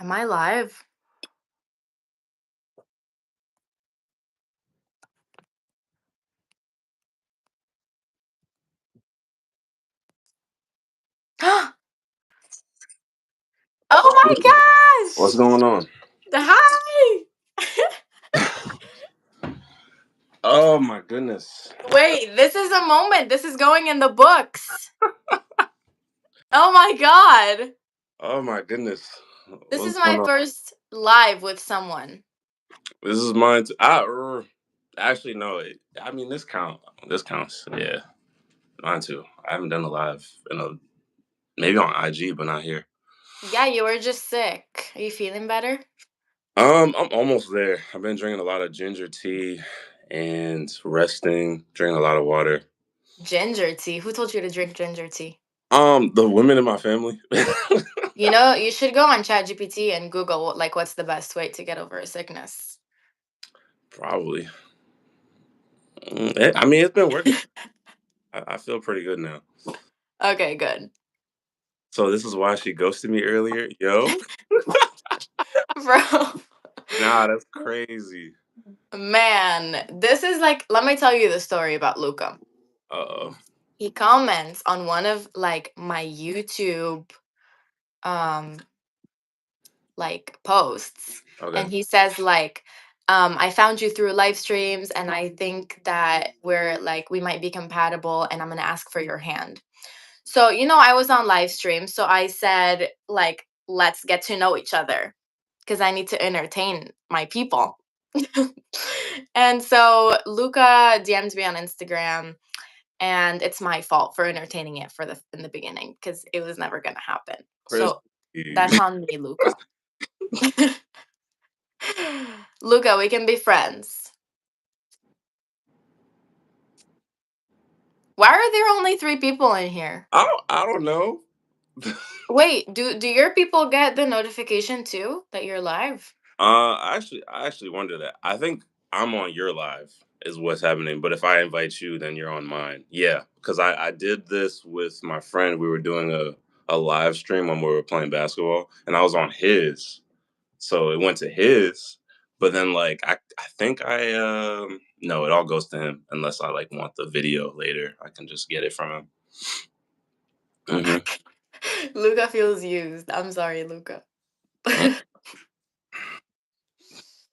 Am I live? Oh my What's gosh! going on? Hi! Oh my goodness. Wait, this is a moment. This is going in the books. Oh my god. Oh my goodness. This is What's my going on? first live with someone. This is mine. Actually, no. I mean, this count. This counts. Yeah, mine too. I haven't done a live in a maybe on IG, but not here. Yeah, you were just sick. Are you feeling better? I'm almost there. I've been drinking a lot of ginger tea and resting, drinking a lot of water. Ginger tea. Who told you to drink ginger tea? The women in my family. You know, you should go on ChatGPT and Google like what's the best way to get over a sickness. Probably. I mean, it's been working. I feel pretty good now. Okay, good. So this is why she ghosted me earlier, yo. Bro. Nah, that's crazy. Man, this is like, let me tell you the story about Luca. Uh-oh. He comments on one of like my YouTube um like posts, Okay. and he says like I found you through live streams and I think that we might be compatible and I'm going to ask for your hand. So, I was on live stream, so I said like let's get to know each other because I need to entertain my people. And so Luca DM'd me on Instagram, and it's my fault for entertaining it in the beginning because it was never gonna happen. Chris. So that's on me, Luca. Luca, we can be friends. Why are there only 3 people in here? I don't know. Wait, do your people get the notification too that you're live? I actually wonder that. I think I'm on your live is what's happening, but if I invite you, then you're on mine. Yeah, because I did this with my friend. We were doing a live stream when we were playing basketball, and I was on his. So it went to his, but then like I think I no, it all goes to him unless I like want the video later. I can just get it from him. Hmm. Luca feels used. I'm sorry, Luca.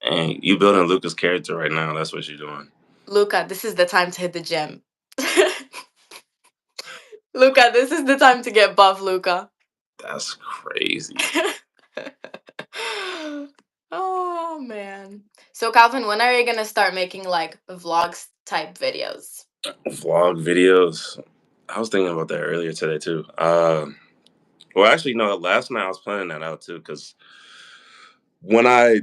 And you building Luca's character right now. That's what you're doing. Luca, this is the time to hit the gym. Luca, this is the time to get buff, Luca. That's crazy. Oh man. So Calvin, when are you gonna start making like vlogs type videos? Vlog videos. I was thinking about that earlier today too. Well, actually, no. Last night I was planning that out too because when I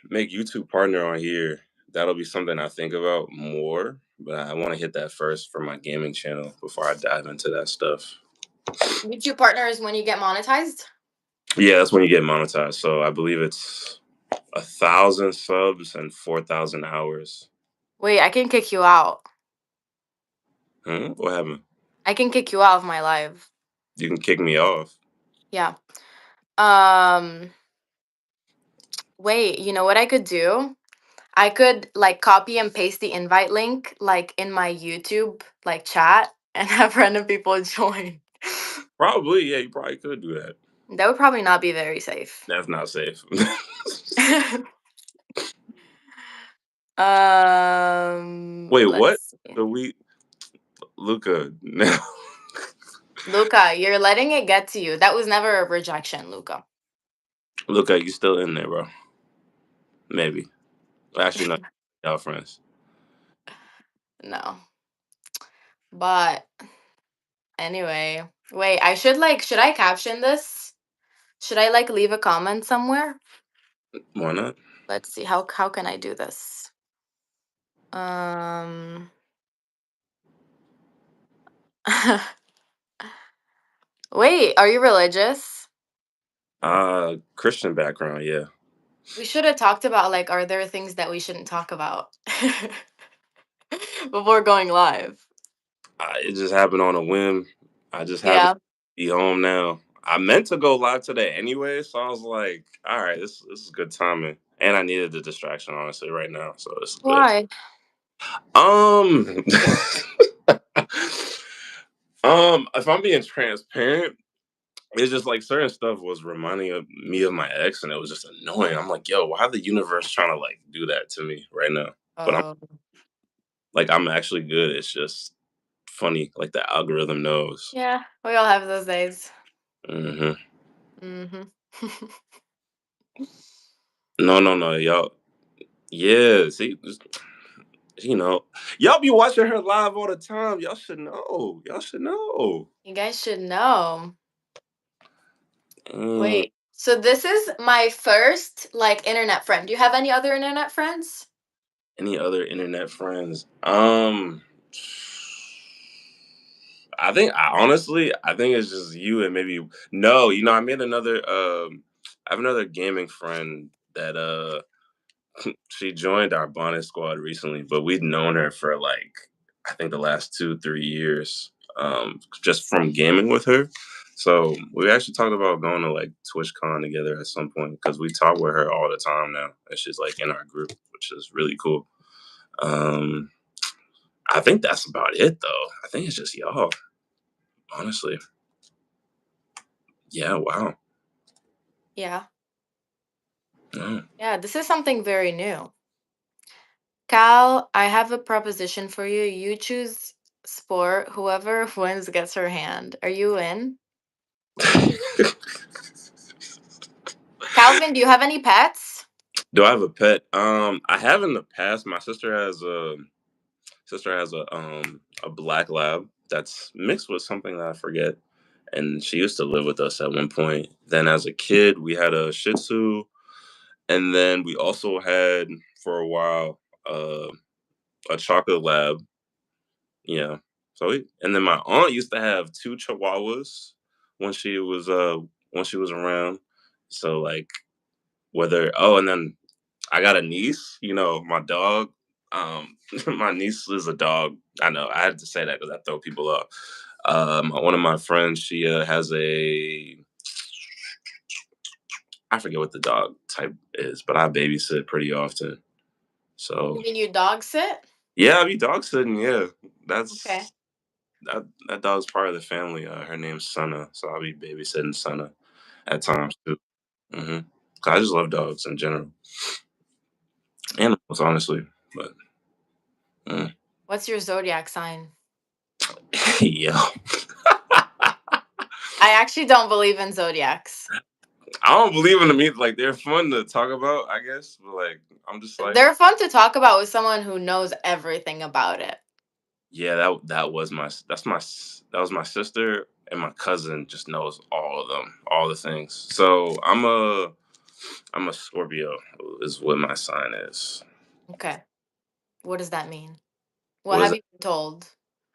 make YouTube partner on here, that'll be something I think about more. But I want to hit that first for my gaming channel before I dive into that stuff. YouTube partners when you get monetized? Yeah, that's when you get monetized. So I believe it's 1,000 subs and 4,000 hours. Wait, I can kick you out. What happened? I can kick you out of my live. You can kick me off. Yeah. Um Wait, you know what I could do? I could like copy and paste the invite link like in my YouTube like chat and have random people join. Probably, yeah, you probably could do that. That would probably not be very safe. That's not safe. Wait, what? Let's see. So Luca, now. Luca, you're letting it get to you. That was never a rejection, Luca. Luca, you still in there, bro? Maybe. Actually, no. Y'all friends. No. But anyway, wait, should I caption this? Should I like leave a comment somewhere? Why not? Let's see. How can I do this? Um Wait, are you religious? Christian background, yeah. We should have talked about like are there things that we shouldn't talk about before going live? It just happened on a whim. I just happen to Yeah. be home now. I meant to go live today anyway, so I was like, all right, this is good timing. And I needed the distraction, honestly, right now. So it's good. Why? Um if I'm being transparent, it's just like certain stuff was reminding of me of my ex, and it was just annoying. I'm like, yo, why the universe trying to like do that to me right now? But I'm Oh, like, I'm actually good. It's just funny, like the algorithm knows. yeah. We all have those days. Hmm. Mhm. No, no, no, y'all. Yeah, see, you know, y'all be watching her live all the time. Y'all should know. Y'all should know. You guys should know. Mm, Wait. So this is my first like internet friend. Do you have any other internet friends? any other internet friends? I think it's just you and maybe no. I made another. I have another gaming friend that she joined our bonnet squad recently, but we'd known her for like I think the last 2 3 years, just from gaming with her. So we actually talked about going to like TwitchCon together at some point because we talk with her all the time now, and she's like in our group, which is really cool. Um, I think that's about it though. I think it's just y'all, honestly. Yeah, wow. Yeah. Mm. Yeah, this is something very new. Cal, I have a proposition for you. You choose sport. Whoever wins gets her hand. Are you in? Calvin, do you have any pets? Do I have a pet? I have in the past. My sister has a black lab that's mixed with something that I forget, and she used to live with us at one point. Then as a kid, we had a Shih Tzu, and then we also had for a while a chocolate lab. Yeah. And then my aunt used to have two Chihuahuas when she was uh when she was around. So like whether and then I got a niece, my dog. My niece is a dog. I know I had to say that because I throw people off. One of my friends, she has I forget what the dog type is, but I babysit pretty often. You So mean you dog sit? yeah, I be dog sitting. Yeah, Okay. that's that dog's part of the family. Her name's Sana, so I'll be babysitting Sana at times too. Hmm. I just love dogs in general, animals honestly. But mm. What's your zodiac sign? Yo, I actually don't believe in zodiacs. I don't believe in them either. Like they're fun to talk about, I guess. But like I'm just like, They're fun to talk about with someone who knows everything about it. yeah, that was that was my sister and my cousin just knows all of them, all the things. So I'm a Scorpio is what my sign is. Okay. What does that mean? What What is have it? you been told?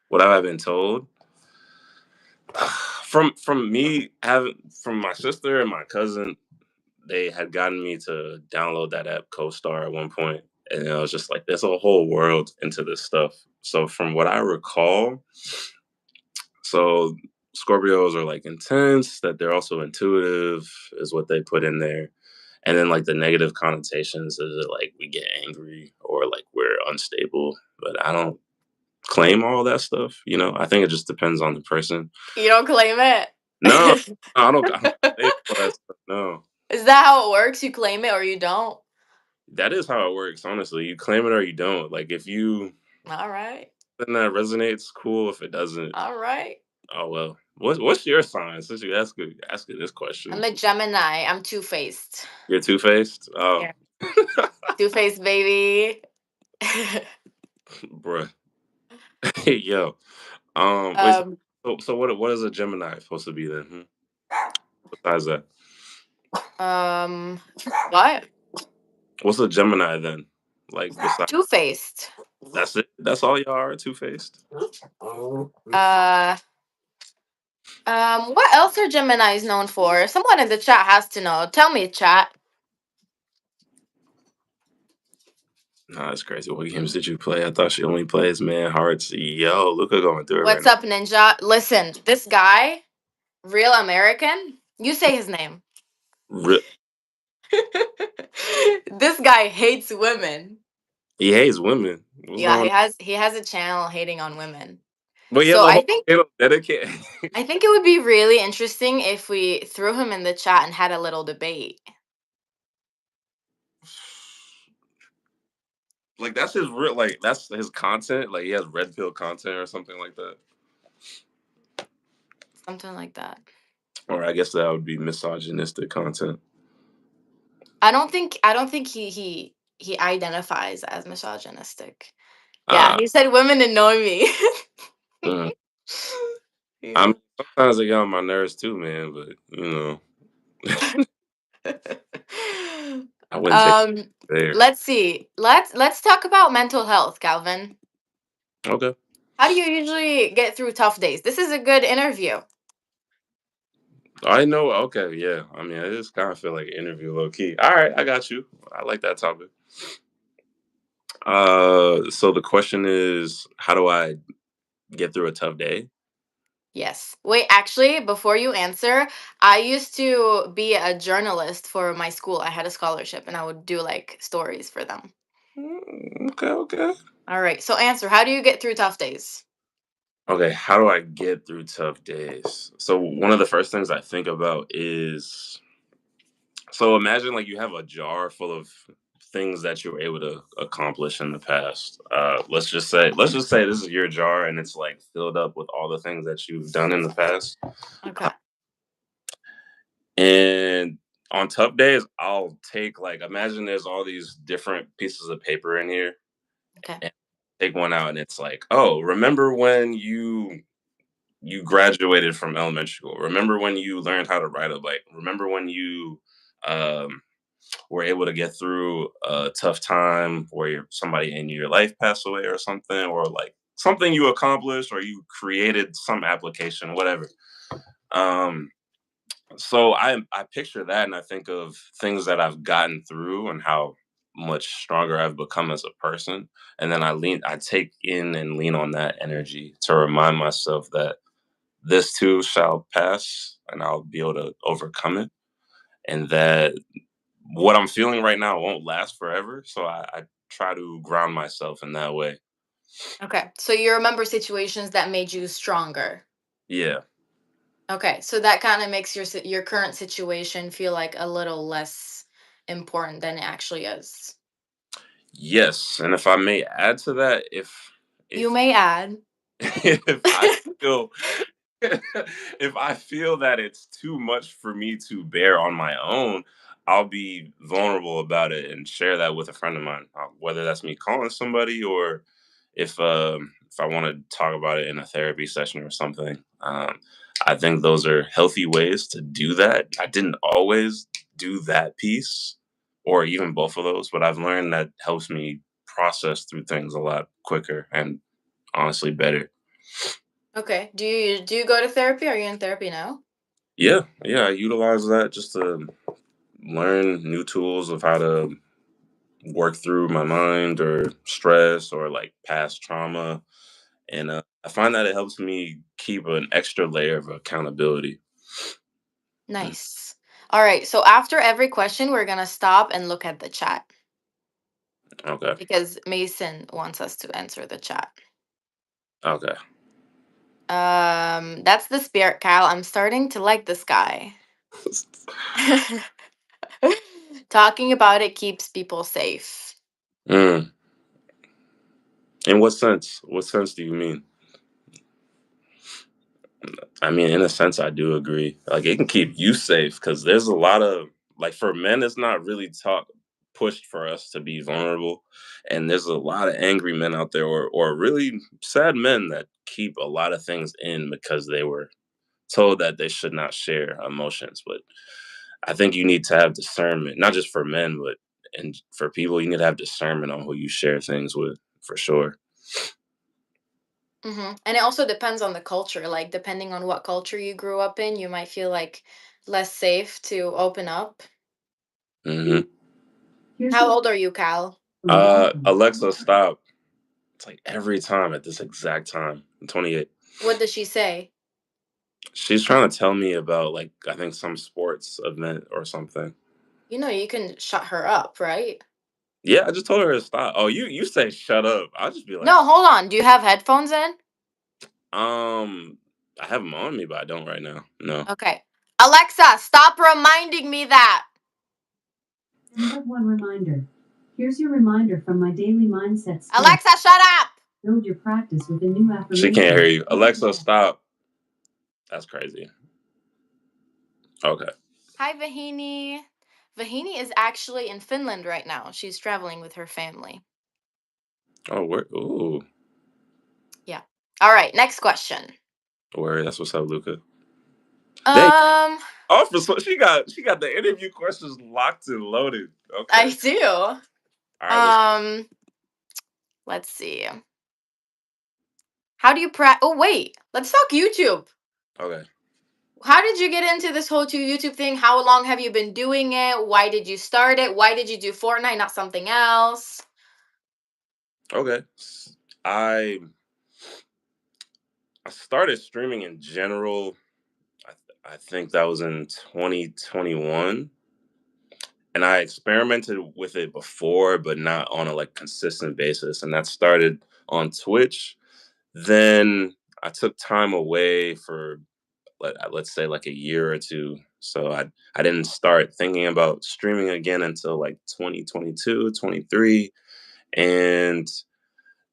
What have I been told? From me having from my sister and my cousin, they had gotten me to download that app CoStar at one point, and I was just like, "There's a whole world into this stuff." So from what I recall, so Scorpios are like intense, that they're also intuitive, is what they put in there. And then like the negative connotations is that like we get angry or like we're unstable. But I don't claim all that stuff. I think it just depends on the person. You don't claim it? No, I don't claim all that stuff. No, Is that how it works? You claim it or you don't? that is how it works. Honestly, you claim it or you don't. Like if you All right. then that resonates, cool. If it doesn't, All right. oh well. What's your sign? Since you ask it this question, I'm a Gemini. I'm two-faced. you're two faced. Oh, Yeah. Two-faced baby. bruh. Hey yo. Wait. um So what is a Gemini supposed to be then? Besides that, what? what's a Gemini then? Like besides Two-faced. that's it. That's all y'all are two faced. Uh what else are Geminis known for? Someone in the chat has to know. Tell me, chat. Nah, that's crazy. What games did you play? I thought she only plays Man Hearts. Yo, Luca going through it right What's now. up, Ninja? Listen, this guy, real American. You say his name. Re- This guy hates women. he hates women. What's Yeah, going? he has a channel hating on women. But he has So a whole channel dedicated. I think it would be really interesting if we threw him in the chat and had a little debate. Like that's his real. Like that's his content. Like he has red pill content or something like that. Something like that. Or I guess that would be misogynistic content. I don't think he identifies as misogynistic. Yeah, Uh, he said women annoy me. mm. I Yeah. mean, sometimes they get on my nerves too, man. But you know, I wouldn't take um, it there. let's see. Let's talk about mental health, Calvin. Okay. How do you usually get through tough days? This is a good interview. I know. Okay. Yeah. I mean, I just kind of feel like interview low key. All right. I got you. I like that topic. So the question is, how do I get through a tough day? Yes. Wait, actually, before you answer, I used to be a journalist for my school. I had a scholarship and I would do like stories for them. Okay. Okay. All right. So answer, how do you get through tough days? Okay. How do I get through tough days? So one of the first things I think about is, so imagine like you have a jar full of things that you were able to accomplish in the past. Let's just say this is your jar and it's like filled up with all the things that you've done in the past. Okay. And on tough days, I'll take like imagine there's all these different pieces of paper in here Okay. and take one out and it's like, oh, remember when you graduated from elementary school? Remember when you learned how to ride a bike? Remember when you um were able to get through a tough time where somebody in your life passed away or something, or like something you accomplished or you created some application, whatever. Um, so I picture that and I think of things that I've gotten through and how much stronger I've become as a person. And then I take in and lean on that energy to remind myself that this too shall pass and I'll be able to overcome it. And that what I'm feeling right now won't last forever. So I try to ground myself in that way. Okay. So you remember situations that made you stronger. Yeah. Okay. So that kind of makes your current situation feel like a little less important than it actually is. Yes. And if I may add to that, You if may add. if I feel if I feel that it's too much for me to bear on my own, I'll be vulnerable about it and share that with a friend of mine. Whether that's me calling somebody or if I want to talk about it in a therapy session or something. I think those are healthy ways to do that. I didn't always do that piece or even both of those, but I've learned that helps me process through things a lot quicker and honestly better. Okay. Do you go to therapy? Are you in therapy now? Yeah, yeah, I utilize that just to learn new tools of how to work through my mind or stress or like past trauma. And I find that it helps me keep an extra layer of accountability. Mm. Nice. All right. So after every question, we're gonna stop and look at the chat Okay. because Mason wants us to answer the chat. Okay. That's the spirit, Kyle. I'm starting to like this guy. Talking about it keeps people safe. Mm. In what sense? What sense do you mean? I mean, in a sense, I do agree. Like, it can keep you safe because there's a lot of like for men, it's not really taught pushed for us to be vulnerable, and there's a lot of angry men out there, or really sad men that keep a lot of things in because they were told that they should not share emotions. But I think you need to have discernment, not just for men, but and for people, you need to have discernment on who you share things with, for sure. And it also depends on the culture. Like, depending on what culture you grew up in, you might feel like less safe to open up. Hmm. How old are you, Kyle? Alexa, stop. It's like every time at this exact time. I'm 28. What does she say? She's trying to tell me about, like, I think some sports event or something. You know, you can shut her up, right? Yeah, I just told her to stop. Oh, you say shut up. I'll just be like, No, hold on. Do you have headphones in? um, I have them on me, but I don't right now. No. Okay. Alexa, stop reminding me that. And have one reminder. Here's your reminder from my daily mindset script. Alexa, shut up. Build your practice with a new She can't hear affirmation. you. Alexa, stop. That's crazy. Okay. Hi, Vahini. Vahini is actually in Finland right now. She's traveling with her family. Oh, where? Ooh, Yeah. All right, next question. where? That's what's up, Luca. Dang. Um, Oh, she got the interview questions locked and loaded. Okay. I do. All right. Let's. Let's see. How do you Oh, wait. Let's talk YouTube. Okay. How did you get into this whole YouTube thing? How long have you been doing it? Why did you start it? Why did you do Fortnite, not something else? Okay. I I started streaming in general. I think that was in 2021, and I experimented with it before, but not on a like consistent basis. And that started on Twitch. Then I took time away for let's say like a year or two. So I didn't start thinking about streaming again until like 2022, 23, and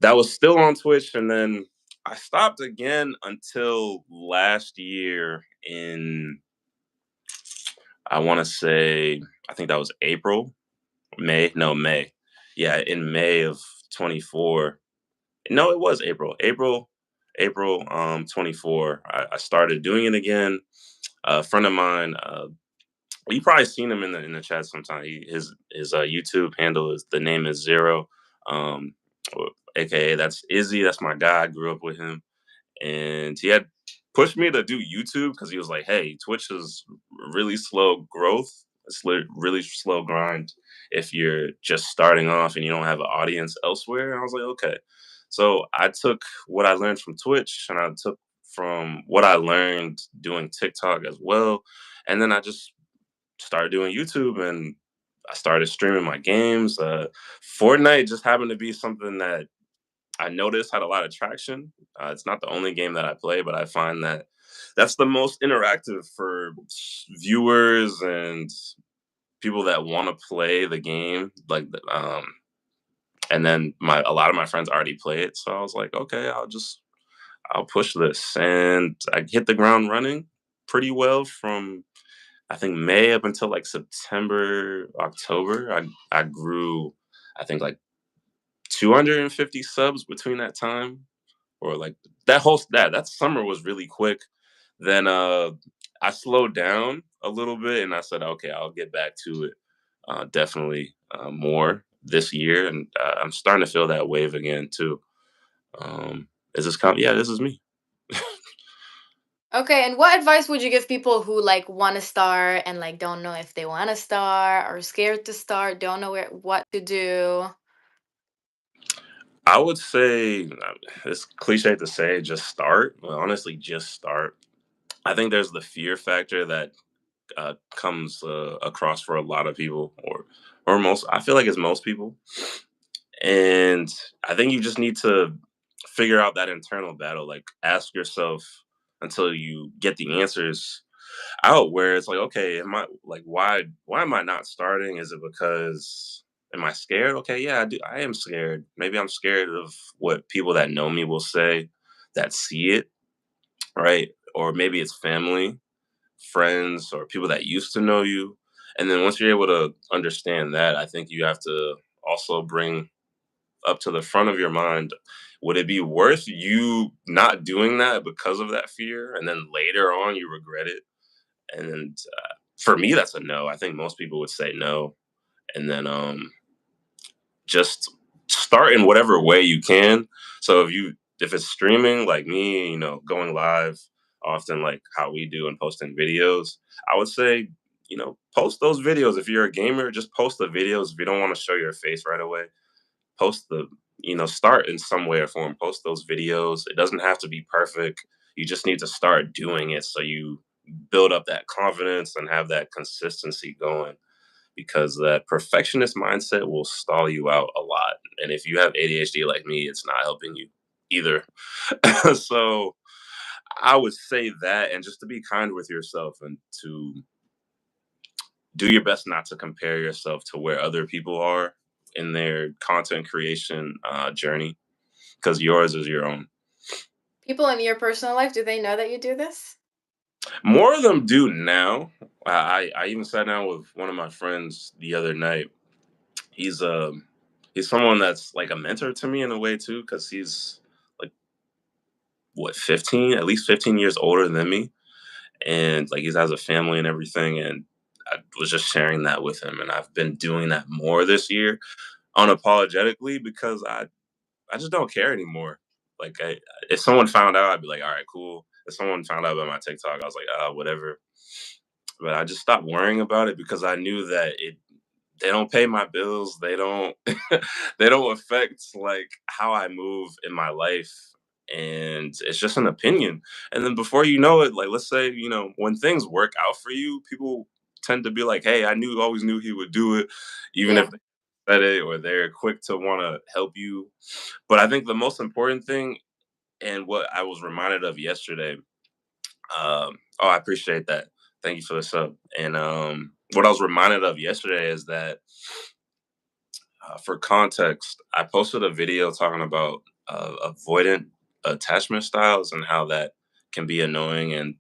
that was still on Twitch. And then I stopped again until last year in, I want to say, I think that was April, May, no, May. Yeah, in May of 24. No, it was April 24. I started doing it again. A friend of mine, you probably seen him in the chat sometime. His YouTube handle is, the name is Zero, um, aka that's Izzy. That's my guy. I grew up with him, and he had pushed me to do YouTube because he was like, "Hey, Twitch is really slow growth. It's really slow grind if you're just starting off and you don't have an audience elsewhere." And I was like, "Okay." So I took what I learned from Twitch, and I took from what I learned doing TikTok as well, and then I just started doing YouTube, and I started streaming my games. Fortnite just happened to be something that I noticed had a lot of traction. It's not the only game that I play, but I find that that's the most interactive for viewers and people that want to play the game. And then a lot of my friends already play it, so I was like, okay, I'll push this, and I hit the ground running pretty well from I think May up until like September, October. I grew, I think like 250 subs between that time, or like that summer was really quick. Then I slowed down a little bit, and I said, okay, I'll get back to it definitely more this year, and I'm starting to feel that wave again too. Is this Yeah, this is me. Okay, and what advice would you give people who like want to start and like don't know if they want to start or scared to start, don't know what to do? I would say it's cliche to say just start, but honestly, just start. I think there's the fear factor that comes across for a lot of people, or most. I feel like it's most people, and I think you just need to figure out that internal battle. Like, ask yourself until you get the answers out. Where it's like, okay, am I like why am I not starting? Is it because am I scared? Okay, yeah, I am scared. Maybe I'm scared of what people that know me will say, that see it, right? Or maybe it's family, friends, or people that used to know you. And then once you're able to understand that, I think you have to also bring up to the front of your mind, would it be worth you not doing that because of that fear? And then later on, you regret it. And for me, that's a no. I think most people would say no. And then just start in whatever way you can. So if it's streaming like me, going live often like how we do and posting videos, I would say, post those videos. If you're a gamer, just post the videos. If you don't want to show your face right away, post start in some way or form, post those videos. It doesn't have to be perfect. You just need to start doing it so you build up that confidence and have that consistency going, because that perfectionist mindset will stall you out a lot. And if you have ADHD like me, it's not helping you either. So I would say that, and just to be kind with yourself and to do your best not to compare yourself to where other people are in their content creation journey, because yours is your own. People in your personal life, do they know that you do this? More of them do now. I even sat down with one of my friends the other night. He's he's someone that's like a mentor to me in a way too, because he's like what 15, at least 15 years older than me, and like he has a family and everything. And I was just sharing that with him, and I've been doing that more this year unapologetically because I just don't care anymore. Like, if someone found out, I'd be like, all right, cool. If someone found out about my TikTok, I was like, whatever. But I just stopped worrying about it because I knew that they don't pay my bills. They don't they don't affect like how I move in my life. And it's just an opinion. And then before you know it, like let's say, when things work out for you, people tend to be like, hey, I knew always knew he would do it, even if Yeah. they said it, or they're quick to want to help you. But I think the most important thing, and what I was reminded of yesterday, oh, I appreciate that. Thank you for the sub. And what I was reminded of yesterday is that, for context, I posted a video talking about avoidant attachment styles and how that can be annoying and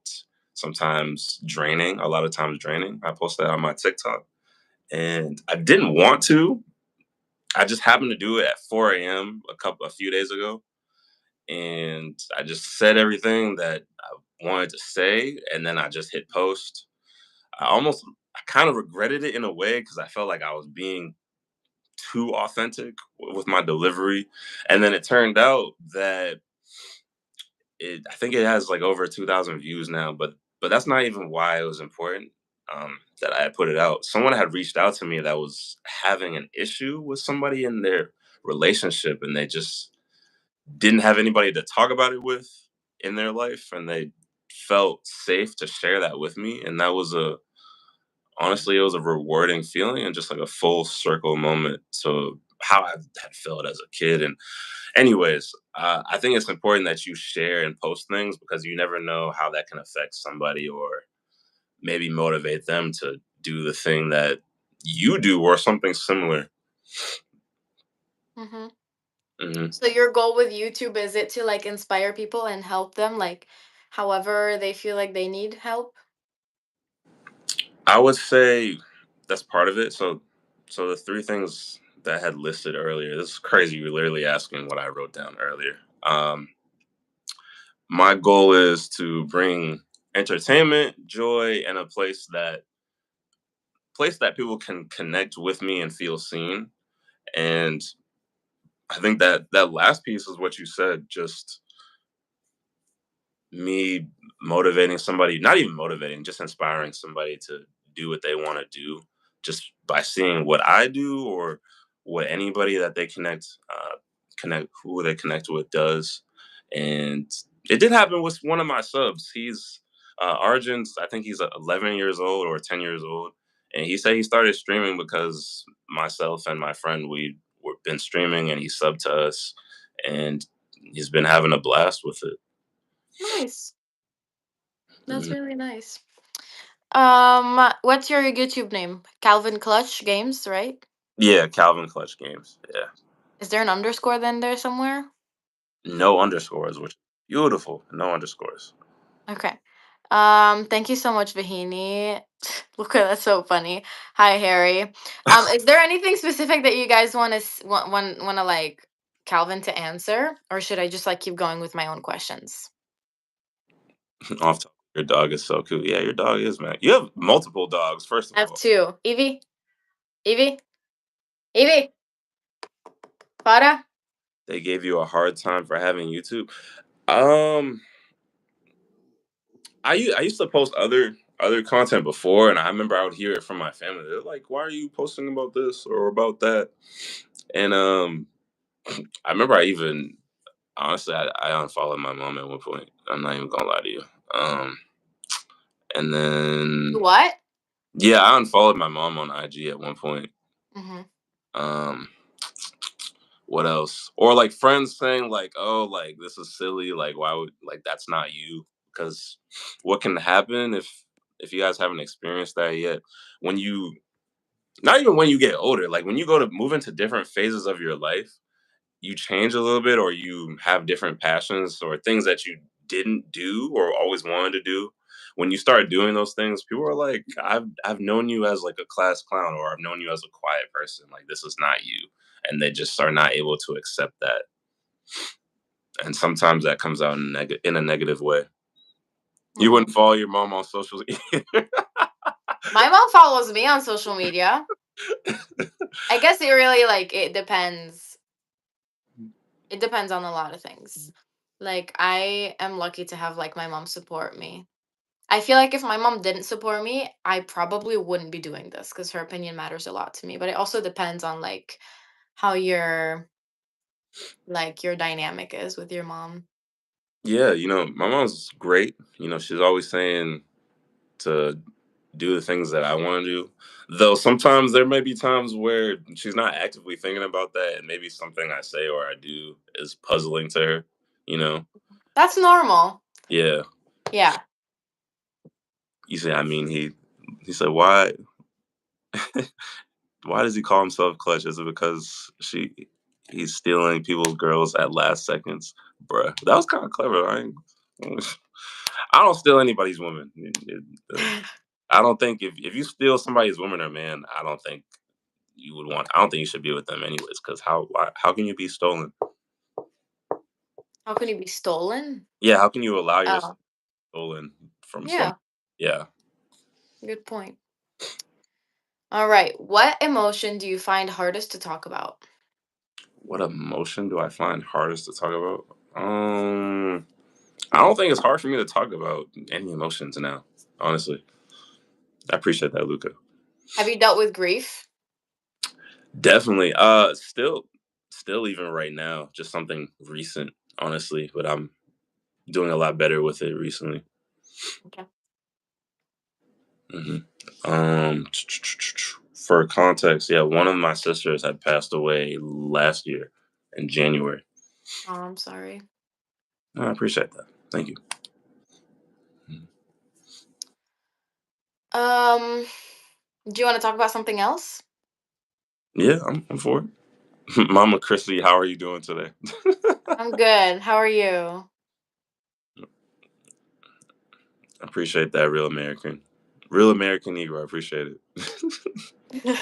sometimes draining, a lot of times draining. I posted that on my TikTok, and I didn't want to. I just happened to do it at 4 a.m. A few days ago, and I just said everything that I wanted to say, and then I just hit post. I kind of regretted it in a way because I felt like I was being too authentic with my delivery, and then it turned out that I think it has like over 2,000 views now, but that's not even why it was important. That I had put it out. Someone had reached out to me that was having an issue with somebody in their relationship, and they just didn't have anybody to talk about it with in their life, and they felt safe to share that with me. And that was a honestly, it was a rewarding feeling and just like a full circle moment to how I had felt as a kid. And anyways, I think it's important that you share and post things because you never know how that can affect somebody, or maybe motivate them to do the thing that you do or something similar. Hmm. Hmm. So your goal with YouTube, is it to like inspire people and help them like however they feel like they need help? I would say that's part of it. So the three things that I had listed earlier, this is crazy. You're literally asking what I wrote down earlier. My goal is to bring entertainment, joy, and a place that people can connect with me and feel seen. And I think that that last piece is what you said, just me motivating somebody, not even motivating, just inspiring somebody to do what they want to do, just by seeing what I do, or what anybody that they connect who they connect with does. And it did happen with one of my subs. He's Arjun's, I think he's 11 years old or 10 years old, and he said he started streaming because myself and my friend, we were been streaming, and he subbed to us, and he's been having a blast with it. Nice. That's Mhm. really nice. What's your YouTube name? Calvin Clutch Games, right? Yeah, Calvin Clutch Games. Yeah. Is there an underscore then there somewhere? No underscores, which is beautiful. No underscores. Okay. Thank you so much, Vahini. Luca, that's so funny. Hi, Harry. Is there anything specific that you guys want to want to like Calvin to answer, or should I just like keep going with my own questions? Off top. Your dog is so cool. Yeah, your dog is, man. You have multiple dogs, first I of have all. two. Evie, Evie, Evie, para. They gave you a hard time for having YouTube. Um, I used to post other content before, and I remember I would hear it from my family. They're like, "Why are you posting about this or about that?" And I remember Honestly, I unfollowed my mom at one point. I'm not even gonna lie to you. Um, and then What? yeah, I unfollowed my mom on IG at one point. Hmm. Um, what else? Or like friends saying like, "Oh, like this is silly. Like, why would like that's not you?" Because what can happen if you guys haven't experienced that yet? When you not even when you get older, like when you go to move into different phases of your life, you change a little bit or you have different passions or things that you didn't do or always wanted to do. When you start doing those things, people are like, I've known you as like a class clown or I've known you as a quiet person. Like this is not you. And they just are not able to accept that. And sometimes that comes out in a negative way. You Hmm. wouldn't follow your mom on social either. My mom follows me on social media. I guess it really like it depends. It depends on a lot of things. Like I am lucky to have like my mom support me. I feel like if my mom didn't support me, I probably wouldn't be doing this because her opinion matters a lot to me. But it also depends on like how your dynamic is with your mom. Yeah, my mom's great. She's always saying to do the things that I want to do. Though sometimes there may be times where she's not actively thinking about that, and maybe something I say or I do is puzzling to her. You know, That's normal. yeah. Yeah. You say, I mean, he said, why does he call himself Clutch? Is it because he's stealing people's girls at last seconds, bruh? That was kind of clever. I don't steal anybody's woman. I don't think if you steal somebody's woman or man, I don't think you would want. I don't think you should be with them anyways. Because how can you be stolen? How can you be stolen? Yeah, how can you allow yourself Oh, stolen from some? yeah. Yeah, Good point. All right. What emotion do you find hardest to talk about? what emotion do I find hardest to talk about? I don't think it's hard for me to talk about any emotions now. Honestly, I appreciate that, Luca. Have you dealt with grief? Definitely. Still, even right now, just something recent, honestly. But I'm doing a lot better with it recently. Okay. hmm for context, yeah, one of my sisters had passed away last year in January. Oh, I'm sorry. I appreciate that. Thank you. Mhm. Um, do you want to talk about something else? Yeah, I'm for it. Mama Kristy, how are you doing today? I'm good. How are you? I appreciate that, real American. Real American Negro, I appreciate it.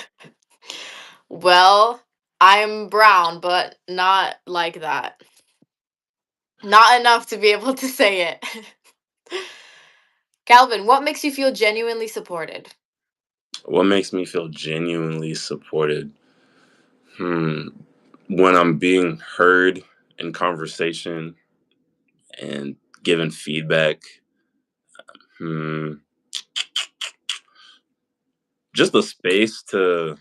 Well, I'm brown, but not like that. Not enough to be able to say it. Calvin, what makes you feel genuinely supported? What makes me feel genuinely supported? Hmm. When I'm being heard in conversation and given feedback. Hmm. Just the space to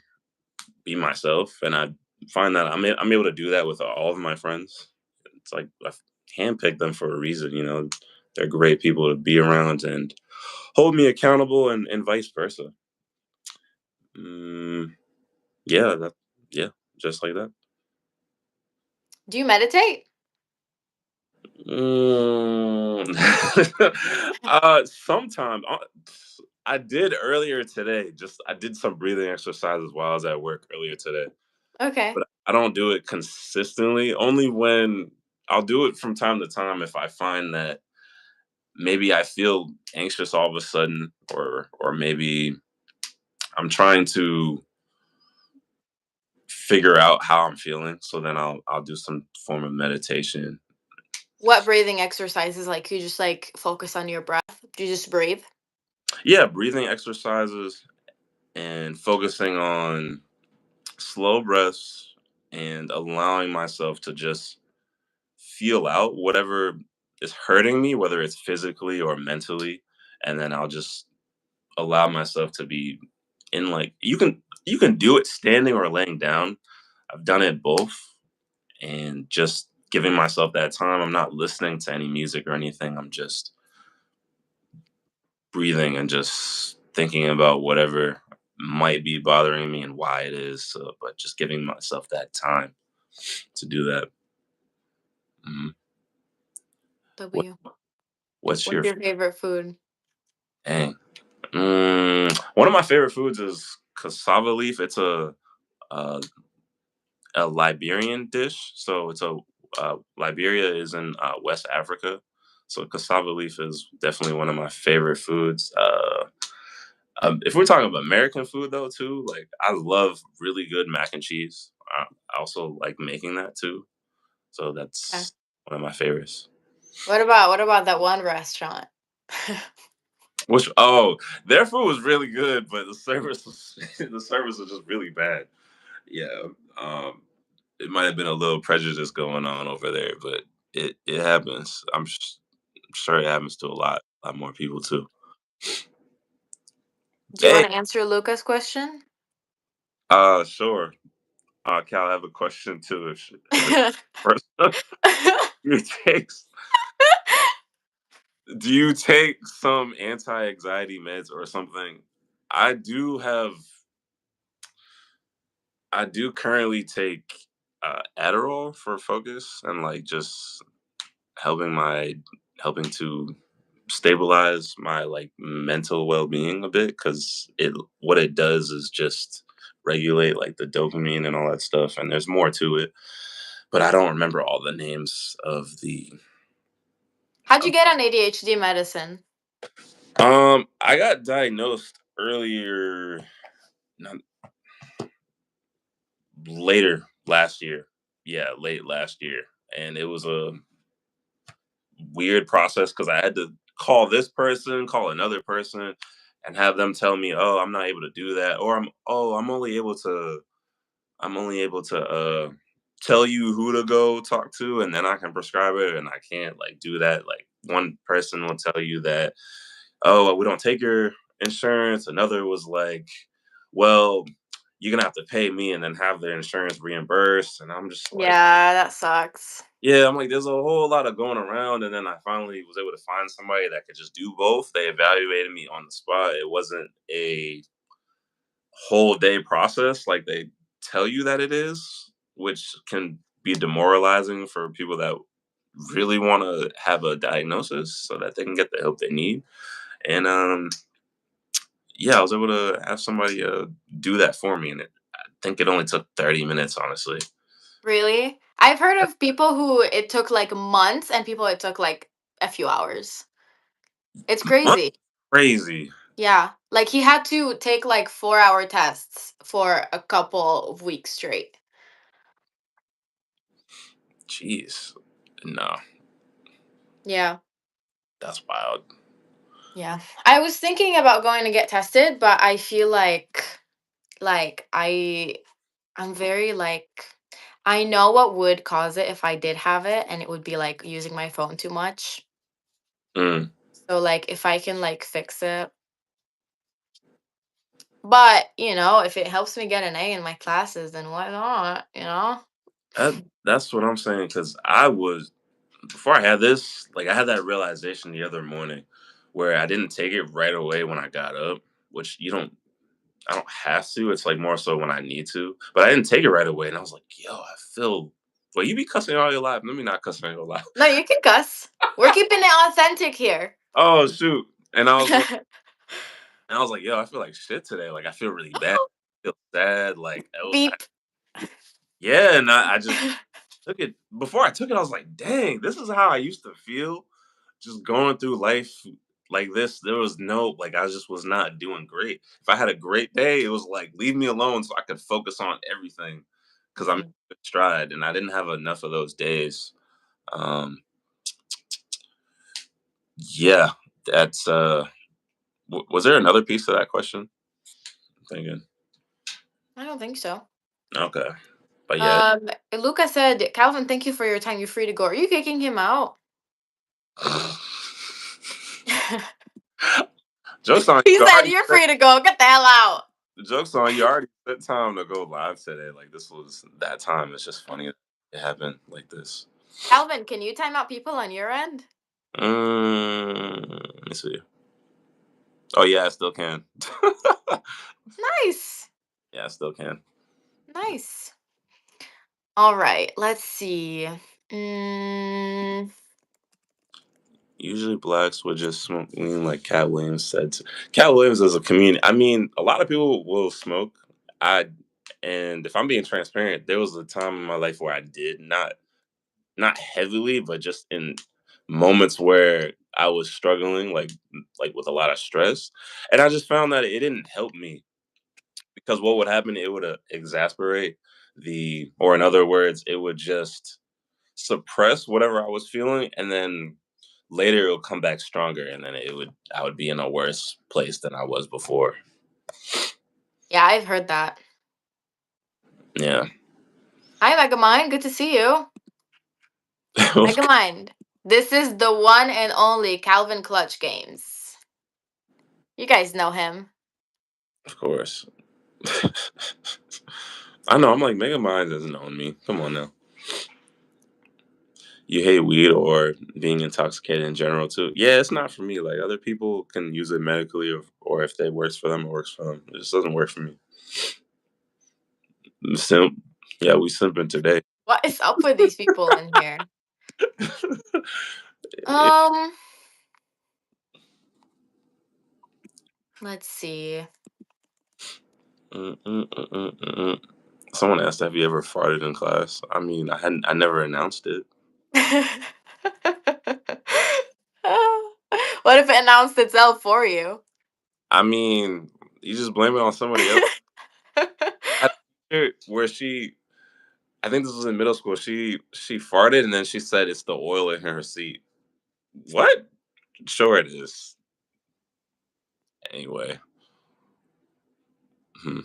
be myself, and I find that I'm able to do that with all of my friends. It's like I've handpicked them for a reason. They're great people to be around and hold me accountable, and vice versa. Mm, yeah, yeah, just like that. Do you meditate? Mm. Sometimes I did earlier today. Just I did some breathing exercises while I was at work earlier today, Okay. but I don't do it consistently. Only when I'll do it from time to time if I find that maybe I feel anxious all of a sudden, or maybe I'm trying to figure out how I'm feeling. So then I'll do some form of meditation. What breathing exercises? Like, you just like focus on your breath? Do you just breathe? Yeah, breathing exercises and focusing on slow breaths and allowing myself to just feel out whatever is hurting me, whether it's physically or mentally, and then I'll just allow myself to be in like you can do it standing or laying down. I've done it both, and just giving myself that time. I'm not listening to any music or anything. I'm just breathing and just thinking about whatever might be bothering me and why it is. So, but just giving myself that time to do that. Mhm. What W. what's What's your your favorite food? dang? One of my favorite foods is cassava leaf. It's a, a Liberian dish. So it's a Liberia is in West Africa. So cassava leaf is definitely one of my favorite foods. If we're talking about American food though, too, like I love really good mac and cheese. I also like making that too. So Okay. that's one of my favorites. What about that one restaurant? Which oh, their food was really good, but the service was the service was just really bad. Yeah, um, it might have been a little prejudice going on over there, but it happens. Sure it happens to a lot more people too. Do you Hey, want to answer Luca's question? sure. Cal, I have a question too. If it's personal, you take do you take some anti-anxiety meds or something? I do have. I do currently take Adderall for focus and like just helping my helping to stabilize my like mental well-being a bit because it what it does is just regulate like the dopamine and all that stuff and there's more to it but I don't remember all the names of the How'd you get on ADHD medicine? I got diagnosed earlier not later last year. Yeah, late last year. And it was a weird process because I had to call this person, call another person, and have them tell me, "Oh, I'm not able to do that," or I'm only able to tell you who to go talk to, and then I can prescribe it, and I can't like do that. Like one person will tell you that, "Oh, we don't take your insurance." Another was like, "Well, you're gonna have to pay me and then have their insurance reimbursed," and I'm just like Yeah, that sucks. yeah, I'm like, there's a whole lot of going around, and then I finally was able to find somebody that could just do both. They evaluated me on the spot. It wasn't a whole day process like they tell you that it is, which can be demoralizing for people that really want to have a diagnosis so that they can get the help they need. And yeah, I was able to have somebody do that for me, and I think it only took 30 minutes, honestly. Really? I've heard of people who it took like months and people it took like a few hours. It's What? crazy. Crazy. Yeah. Like he had to take like 4-hour tests for a couple of weeks straight. Jeez. No, Yeah. that's wild. Yeah. I was thinking about going to get tested, but I feel like I'm very like I know what would cause it if I did have it and it would be like using my phone too much. Mm. So like if I can like fix it. But, if it helps me get an A in my classes, then why not? That's what I'm saying. Cause I was before I had this, like I had that realization the other morning where I didn't take it right away when I got up, which I don't have to. It's like more so when I need to. But I didn't take it right away. And I was like, yo, I feel well, you be cussing all your life. Let me not cuss all your life. No, you can cuss. We're keeping it authentic here. Oh shoot. And I was like, yo, I feel like shit today. Like I feel really bad. I feel sad. Like Beep. yeah, and I just took it before I took it, I was like, dang, this is how I used to feel just going through life like this. There was no like I just was not doing great. If I had a great day, it was like leave me alone so I could focus on everything because I'm in Mhm. good stride and I didn't have enough of those days. Um yeah, that's was there another piece to that question? I'm thinking. I don't think so. Okay. But yeah. Luca said, Calvin, thank you for your time. You're free to go. Are you kicking him out? Jokes on He you said, already you're free to go. Get the hell out. the joke's on you. I already set time to go live today. Like this was that time. It's just funny it happened like this. Calvin, can you time out people on your end? Let me see. Oh yeah, I still can. Nice. Yeah, I still can. Nice. All right, let's see. Mm, Usually blacks would just smoke weed, like Cat Williams said. Cat Williams is a comedian. I mean, a lot of people will smoke. I and if I'm being transparent, there was a time in my life where I did not heavily, but just in moments where I was struggling, like with a lot of stress, and I just found that it didn't help me because what would happen, it would exasperate or in other words, it would just suppress whatever I was feeling, and then later it'll come back stronger, and then I would be in a worse place than I was before. yeah, I've heard that. Yeah. Hi, Megamind. Good to see you. Megamind. This is the one and only Calvin Clutch Games. You guys know him. Of course. I know. I'm like Mega Mind doesn't own me. Come on now. You hate weed or being intoxicated in general too. Yeah, it's not for me. Like other people can use it medically, or if it works for them, it works for them. It just doesn't work for me. Simp. Yeah, we simping today. What is up with these people in here? It- Um, let's see. mm, mm, mm, mm, mm, mm. Someone asked, "Have you ever farted in class?" I mean, I hadn't. I never announced it. What if it announced itself for you? I mean, you just blame it on somebody else. I had a teacher where I think this was in middle school. She farted and then she said it's the oil in her seat. What? Sure it is. Anyway. Hmm.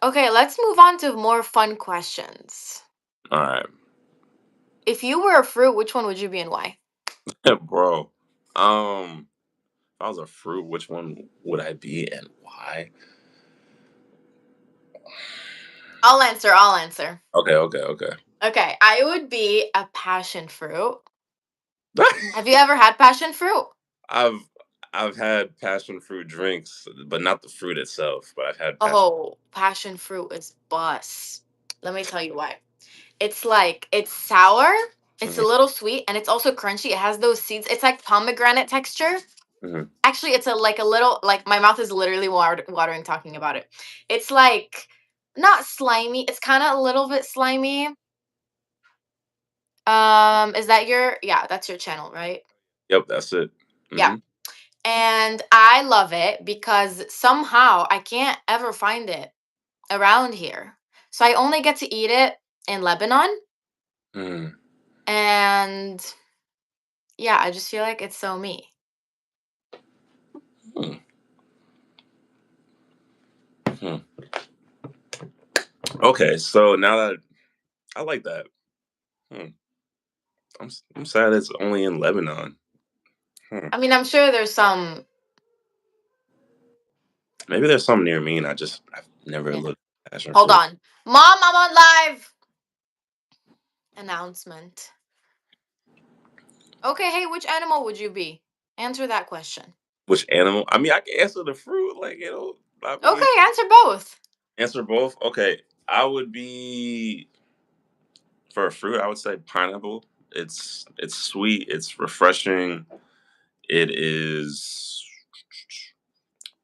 Okay, let's move on to more fun questions. All right, If you were a fruit, which one would you be and why? bro. If I was a fruit, which one would I be and why? I'll answer, I'll answer. Okay, okay, okay. Okay, I would be a passion fruit. Have you ever had passion fruit? I've I've had passion fruit drinks, but not the fruit itself. But I've had passion. Oh, passion fruit is bus. Let me tell you why. It's like it's sour, it's a Mhm, little sweet, and it's also crunchy. It has those seeds. It's like pomegranate texture. mhm. Actually, it's a little like my mouth is literally watering talking about it. It's like not slimy. It's kind of a little bit slimy. Is that your yeah, that's your channel, right? Yep, that's it. Yeah. Hmm. And I love it because somehow I can't ever find it around here. So I only get to eat it in Lebanon. Mm. And yeah, I just feel like it's so me. Hmm. Hmm. Okay, so now that I like that, hmm. I'm sad it's only in Lebanon. Hmm. I mean, I'm sure there's some. Maybe there's some near me, and I've never Yeah. looked at passion Hold fruit. on. Mom, I'm on live. Announcement. Okay, hey, which animal would you be? Answer that question. Which animal? I mean, I can answer the fruit. Like I mean, Okay, answer both. answer both. Okay, I would be for a fruit. I would say pineapple. It's sweet. It's refreshing. It is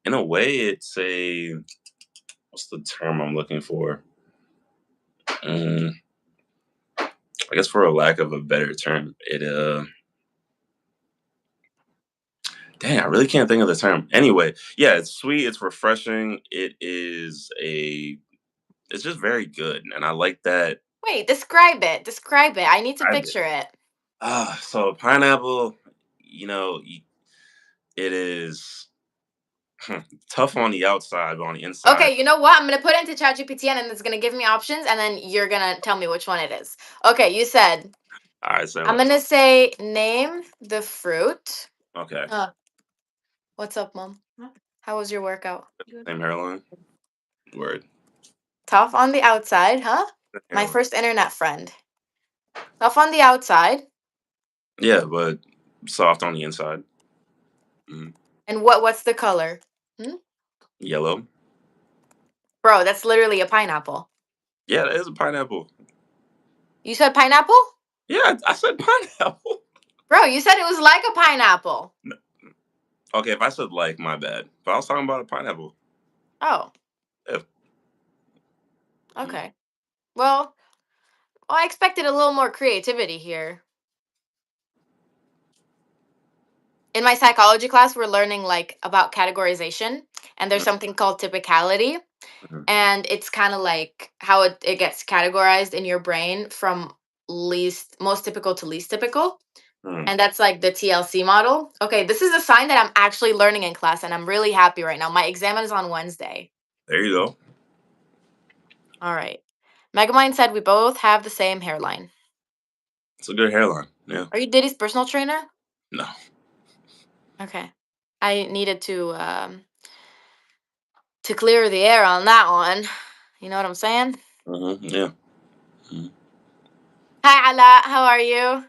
in a way. It's a what's the term I'm looking for? Mm, I guess for a lack of a better term, dang, I really can't think of the term. Anyway, yeah, it's sweet, it's refreshing, it's just very good, and I like that. Wait, describe it. Describe it. I need to I did. picture it. So pineapple, it is tough on the outside, but on the inside, Okay, you know what? I'm gonna put it into ChatGPT and then it's gonna give me options, and then you're gonna tell me which one it is. Okay, you said I say I'm like, gonna say name the fruit. okay, What's up, mom? How was your workout? same hairline, word. Tough on the outside, huh? My Hairline. first internet friend. Tough on the outside. Yeah, but soft on the inside. Mhm. And what's the color? Hmm? Yellow. Bro, that's literally a pineapple. Yeah, that is a pineapple. You said pineapple? Yeah, I said pineapple. Bro, you said it was like a pineapple. No. Okay, if I said like, my bad. But I was talking about a pineapple. Oh, Yeah. Mm. okay. Well, I expected a little more creativity here. In my psychology class, we're learning like about categorization, and there's something called typicality. Mhm. And it's kind of like how it gets categorized in your brain from least most typical to least typical. Mhm. And that's like the TLC model. Okay, this is a sign that I'm actually learning in class, and I'm really happy right now. My exam is on Wednesday. There you go. All right. Megamind said we both have the same hairline. It's a good hairline. Yeah. Are you Diddy's personal trainer? No. Okay. I needed to clear the air on that one. You know what I'm saying? Yeah. Mhm. Hi Ala, how are you?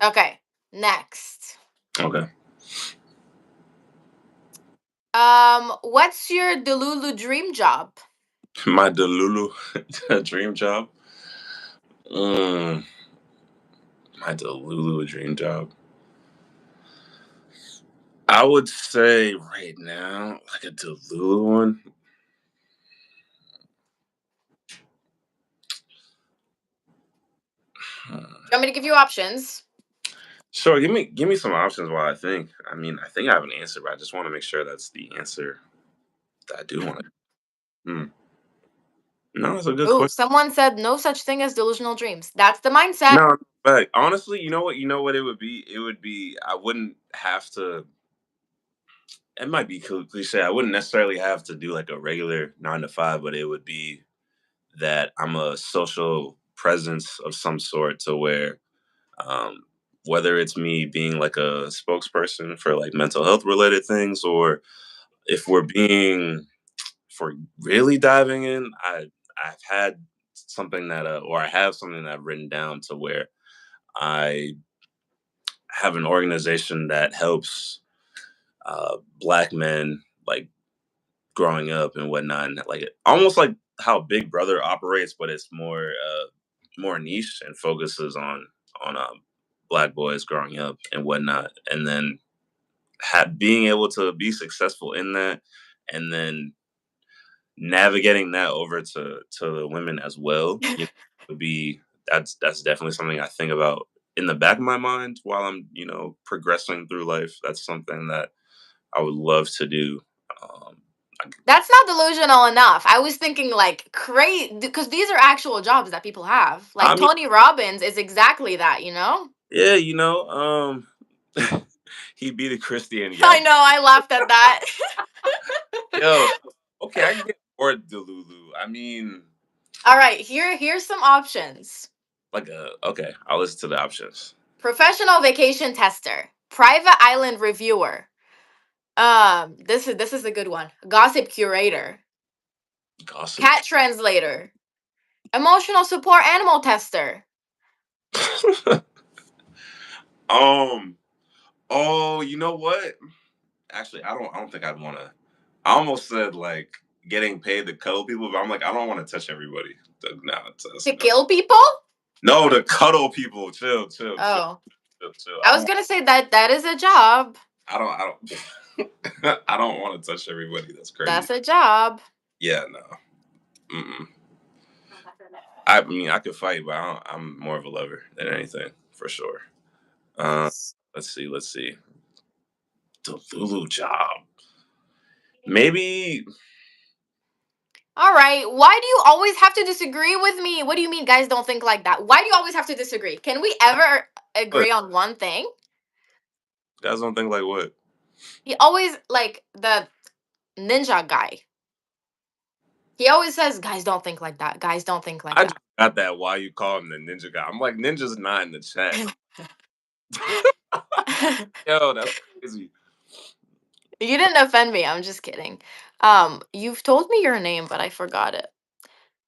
Okay. Next. Okay. What's your Delulu dream job? My Delulu dream job. Mm, my Delulu dream job. I would say right now, like a Delulu one. Do you want me to give you options? Sure, give me some options while I think. I mean, I think I have an answer, but I just want to make sure that's the answer that I do want to. Hmm. No, that's a good Oh, question. someone said no such thing as delusional dreams. That's the mindset. No, but honestly, you know what? You know what it would be? It would be I wouldn't have to. It might be cliche. I wouldn't necessarily have to do like a regular 9 to 5, but it would be that I'm a social presence of some sort to where um, whether it's me being like a spokesperson for like mental health related things, or if we're being for really diving in, I've had something that or I have something that I've written down to where I have an organization that helps black men like growing up and whatnot, and like almost like how Big Brother operates, but it's more niche and focuses on black boys growing up and whatnot, and then being able to be successful in that, and then navigating that over to the women as well. Would be that's definitely something I think about in the back of my mind while I'm progressing through life. That's something that I would love to do. Um, That's not delusional enough. I was thinking like crazy because these are actual jobs that people have. Like I mean, Tony Robbins is exactly that, you know? yeah, he beat a Kristy and I yeah, know, I laughed at that. yo, okay, I can get more Delulu. I mean, All right, here's some options. like okay, I'll listen to the options. Professional vacation tester, private island reviewer. This is a good one. Gossip curator, Gossip. cat translator, emotional support animal tester. um. Oh, you know what? Actually, I don't think I'd want to. I almost said like getting paid to cuddle people, but I'm like, I don't want to touch everybody. No, To kill people? no, to cuddle people. Chill, chill, chill, Oh, chill, chill. I was gonna say that is a job. I don't want to touch everybody. That's crazy. That's a job. Yeah, no. Mm-mm. I mean, I could fight, but I'm more of a lover than anything, for sure. Uh, let's see, let's see. The Lulu job. Maybe. All right. Why do you always have to disagree with me? What do you mean guys don't think like that? Why do you always have to disagree? Can we ever What? agree on one thing? Guys don't think like what? He always like the ninja guy. He always says guys don't think like that. Guys don't think like I just that. got that. Why you call him the ninja guy? I'm like, ninja's not in the chat. Yo, that's crazy. You didn't offend me. I'm just kidding. You've told me your name, but I forgot it.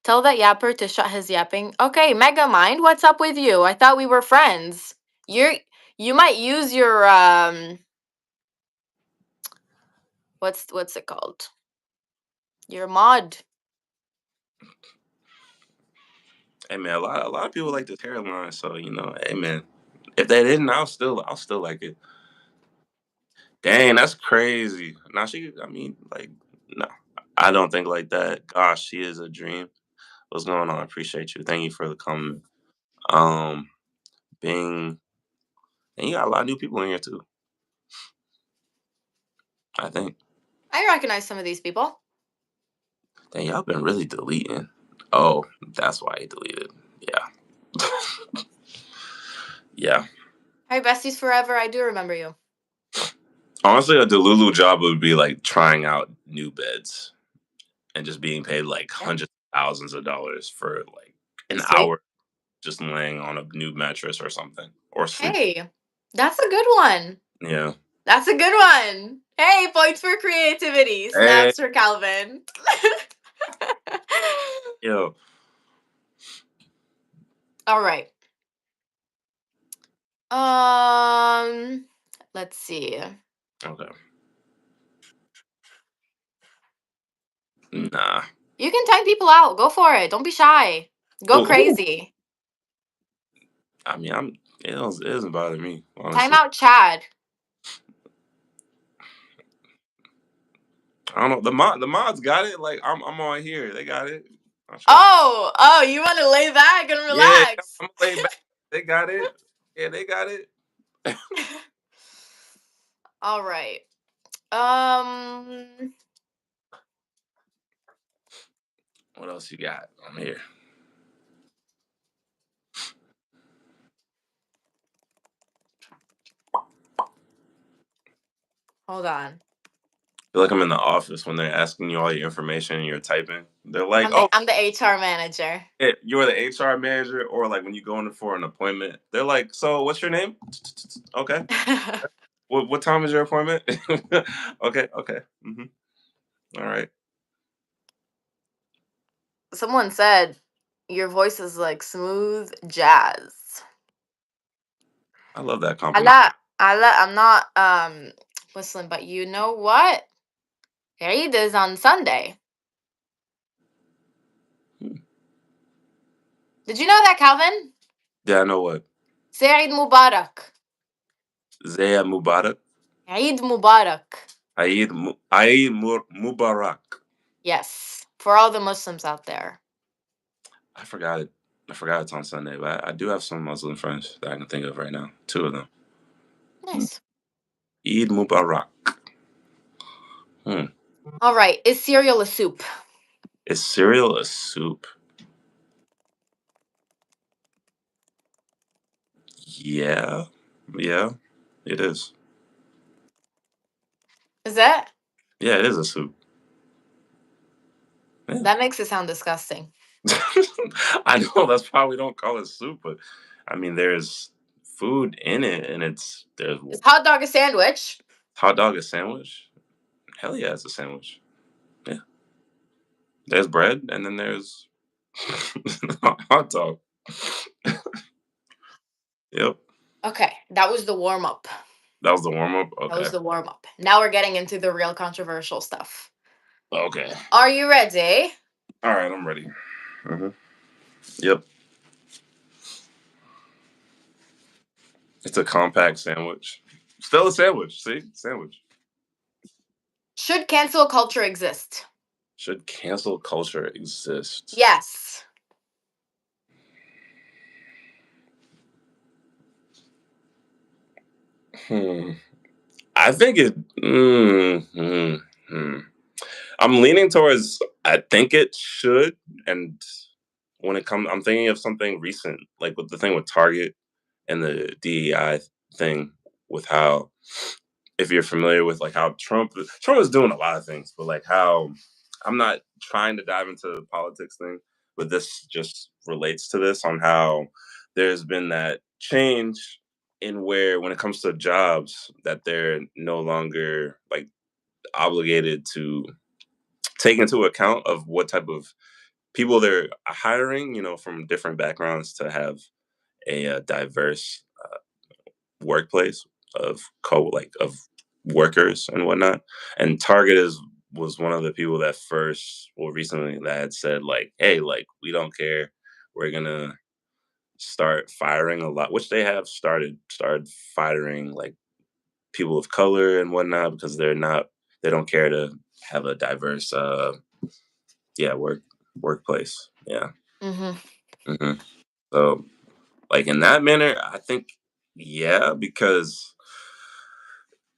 Tell that yapper to shut his yapping. Okay, Megamind, what's up with you? I thought we were friends. You're you might use your what's it called? Your mod. Hey man, a lot of people like this hairline, so hey man, if they didn't, I'll still like it. Dang, that's crazy. Now I mean, like, no, I don't think like that. Gosh, she is a dream. What's going on? I appreciate you. Thank you for the comment. Um, Bing, and you got a lot of new people in here too. I think. I recognize some of these people. Dang, y'all been really deleting. Oh, that's why he deleted. Yeah. Yeah. Hi, besties forever. I do remember you. Honestly, a Delulu job would be like trying out new beds and just being paid like Yeah. hundreds of thousands of dollars for like an Sweet. hour just laying on a new mattress or something or sleep. Hey, that's a good one. Yeah. That's a good one. Hey, points for creativity. Hey, Snaps for Calvin. yo. All right. Um, let's see. Okay. Nah. You can time people out. Go for it. Don't be shy. Go Who? crazy. I mean, it doesn't bother me, Time honestly. out Chad. I don't know. The mods got it. Like I'm on here. They got it. I'm sure. Oh, you want to lay back and Yeah, relax. I'm laid back. They got it. Yeah, they got it. All right. Um, What else you got? I'm here. hold on. Feel like I'm in the office when they're asking you all your information and you're typing. They're like, I'm the "Oh, I'm the HR manager. you're the HR manager," or like when you go in for an appointment, they're like, "So, what's your name?" Okay. What time is your appointment? Okay. Okay. All right. Someone said your voice is like smooth jazz. I love that compliment. I'm not Muslim, but you know what? Eid is on Sunday. Hmm. Did you know that, Calvin? Yeah, I know what. Say Eid Mubarak. Zaya Mubarak. Eid Mubarak. Mubarak. Yes, for all the Muslims out there. I forgot it. I forgot it's on Sunday, but I do have some Muslim friends that I can think of right now. Two of them. Hmm. Nice. Eid Mubarak. Hmm. All right. Is cereal a soup? Is cereal a soup? Yeah. Yeah. It is. Is that? Yeah, it is a soup. Yeah. That makes it sound disgusting. I know that's why we don't call it soup, but I mean there's food in it and there's Is hot dog a sandwich? hot dog a sandwich? Hell yeah, it's a sandwich. Yeah. There's bread and then there's hot dog. Yep. Okay, that was the warm up. That was the warm up. That Okay. was the warm up. Now we're getting into the real controversial stuff. Okay. Are you ready? All right, I'm ready. hmm Yep. It's a compact sandwich. Still a sandwich. See? Sandwich. Should cancel culture exist? Should cancel culture exist? Yes. Hmm. I think it. I'm leaning towards. I think it should. And when it comes, I'm thinking of something recent, like with the thing with Target and the DEI thing, with how, if you're familiar with like how Trump is doing a lot of things, but like how I'm not trying to dive into the politics thing, but this just relates to this on how there's been that change in where when it comes to jobs that they're no longer like obligated to take into account of what type of people they're hiring, from different backgrounds to have a, diverse workplace of workers and whatnot. And Target is was one of the people that first, well, recently that had said like, hey, like we don't care, we're gonna start firing a lot, which they have started firing like people of color and whatnot because they don't care to have a diverse yeah workplace. Yeah. Hmm. hmm So like in that manner, I think yeah, because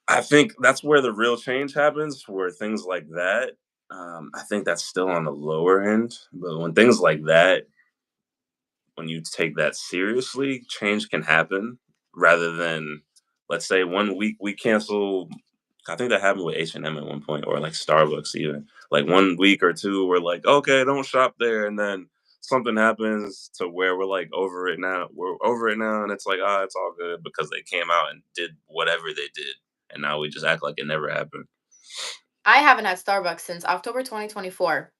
I think that's where the real change happens, where things like that. I think that's still on the lower end, but when things like that, when you take that seriously, change can happen rather than, let's say, one week we cancel. I think that happened with H&M at one point, or like Starbucks even. Like one week or two, we're like, okay, don't shop there, and then something happens to where we're like over it now. We're over it now, and it's like, ah, it's all good because they came out and did whatever they did, and now we just act like it never happened. I haven't had Starbucks since October 2024.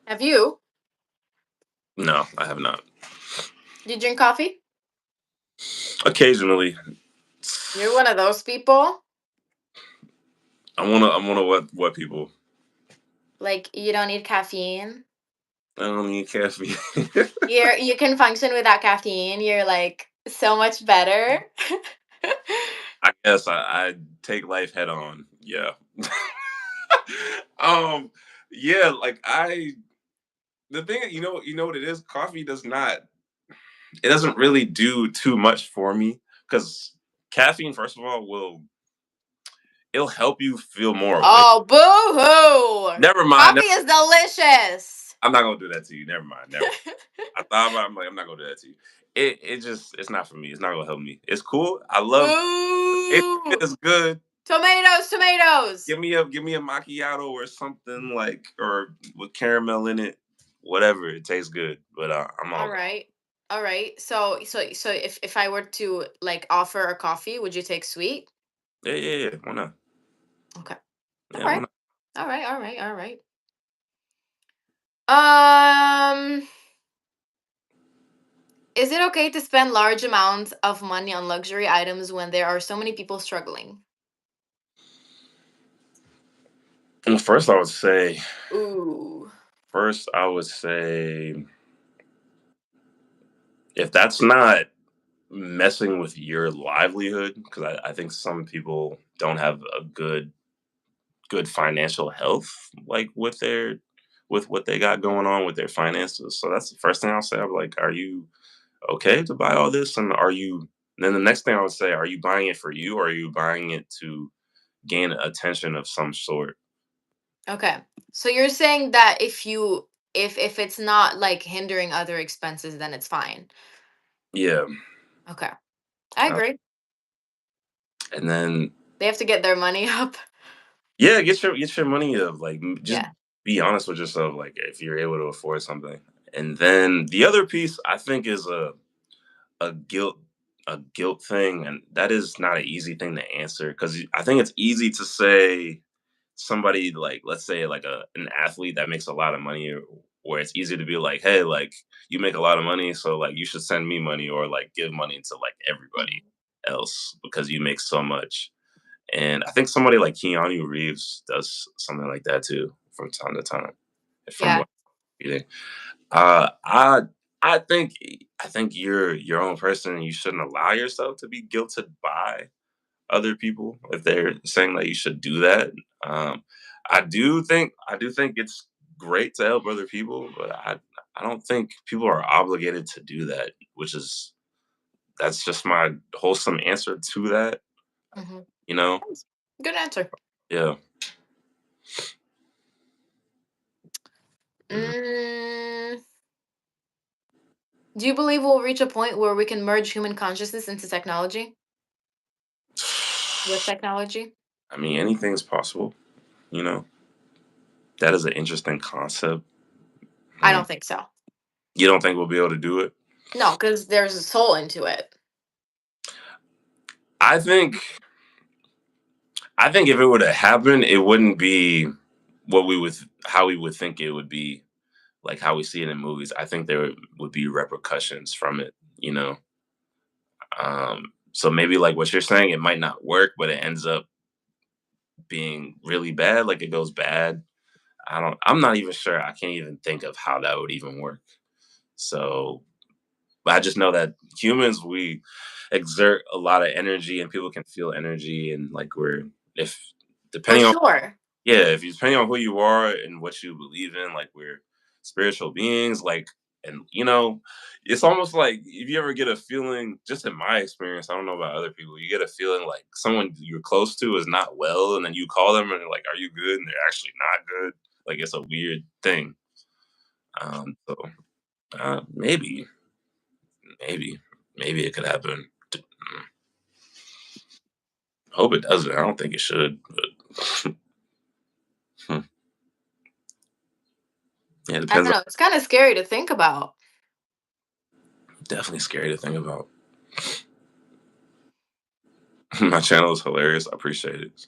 Have you? No, I have not. Do you drink coffee? Occasionally, You're one of those people. I wanna what people. Like you don't need caffeine. I don't need caffeine. You can function without caffeine. You're like so much better. I guess I take life head on. Yeah. um. Yeah. Like the thing, what it is. Coffee does not. It doesn't really do too much for me because caffeine, first of all, it'll help you feel more awake. Oh, boo hoo! Never mind. Coffee is delicious. I'm not gonna do that to you. Never mind. Never. I thought about. It, I'm like, I'm not gonna do that to you. It's not for me. It's not gonna help me. It's cool. I love. Boo! It's good. Tomatoes, tomatoes. Give me a macchiato or something like, or with caramel in it, whatever. It tastes good, but I'm All all. right. All right. So if I were to like offer a coffee, would you take sweet? Yeah, yeah, yeah. Why not? Okay. All Yeah, why right. not? All right. All right. All right. Um, is it okay to spend large amounts of money on luxury items when there are so many people struggling? Well, Ooh. first I would say, if that's not messing with your livelihood, because I think some people don't have a good financial health, like with what they got going on with their finances. So that's the first thing I'll say. I'm like, are you okay to buy all this? And then the next thing I would say, are you buying it for you or are you buying it to gain attention of some sort? Okay. So you're saying that if it's not like hindering other expenses, then it's fine. Yeah. Okay. I Uh, agree. and then, They have to get their money up. yeah, get your money up. Like, just Yeah. be honest with yourself. Like, if you're able to afford something. And then the other piece I think is a guilt a guilt thing, and that is not an easy thing to answer because I think it's easy to say somebody, like, let's say like an athlete that makes a lot of money, where it's easy to be like, hey, like, you make a lot of money, so like you should send me money or like give money to like everybody Mhm. else because you make so much. And I think somebody like Keanu Reeves does something like that too from time to time, from Yeah. what I'm reading. uh i I think you're your own person and you shouldn't allow yourself to be guilted by other people if they're saying that you should do that. Um, I do think it's great to help other people, but I don't think people are obligated to do that, which is that's just my wholesome answer to that. Hmm. You know? Good answer. Yeah. Mhm. Mm, do you believe we'll reach a point where we can merge human consciousness into technology? With technology? I mean, anything's possible. You know, that is an interesting concept. I Mm. don't think so. You don't think we'll be able to do it? No, because there's a soul into it. I think I think if it were to happen, it wouldn't be. what we would how we would think it would be, like how we see it in movies. I think there would be repercussions from it, you know. So maybe like what you're saying, it might not work, but it ends up being really bad. Like it goes bad. I'm not even sure. I can't even think of how that would even work. So, but I just know that humans, we exert a lot of energy and people can feel energy. And like if, For depending on, sure. yeah, if you depending on who you are and what you believe in, like we're spiritual beings, like, and it's almost like if you ever get a feeling, just in my experience, I don't know about other people, you get a feeling like someone you're close to is not well, and then you call them and they're like, "Are you good?" And they're actually not good. Like it's a weird thing. So maybe, maybe, maybe it could happen. Hope it doesn't. I don't think it should, but yeah, it I depends don't on. know. It's kind of scary to think about. Definitely scary to think about. My channel is hilarious. I appreciate it.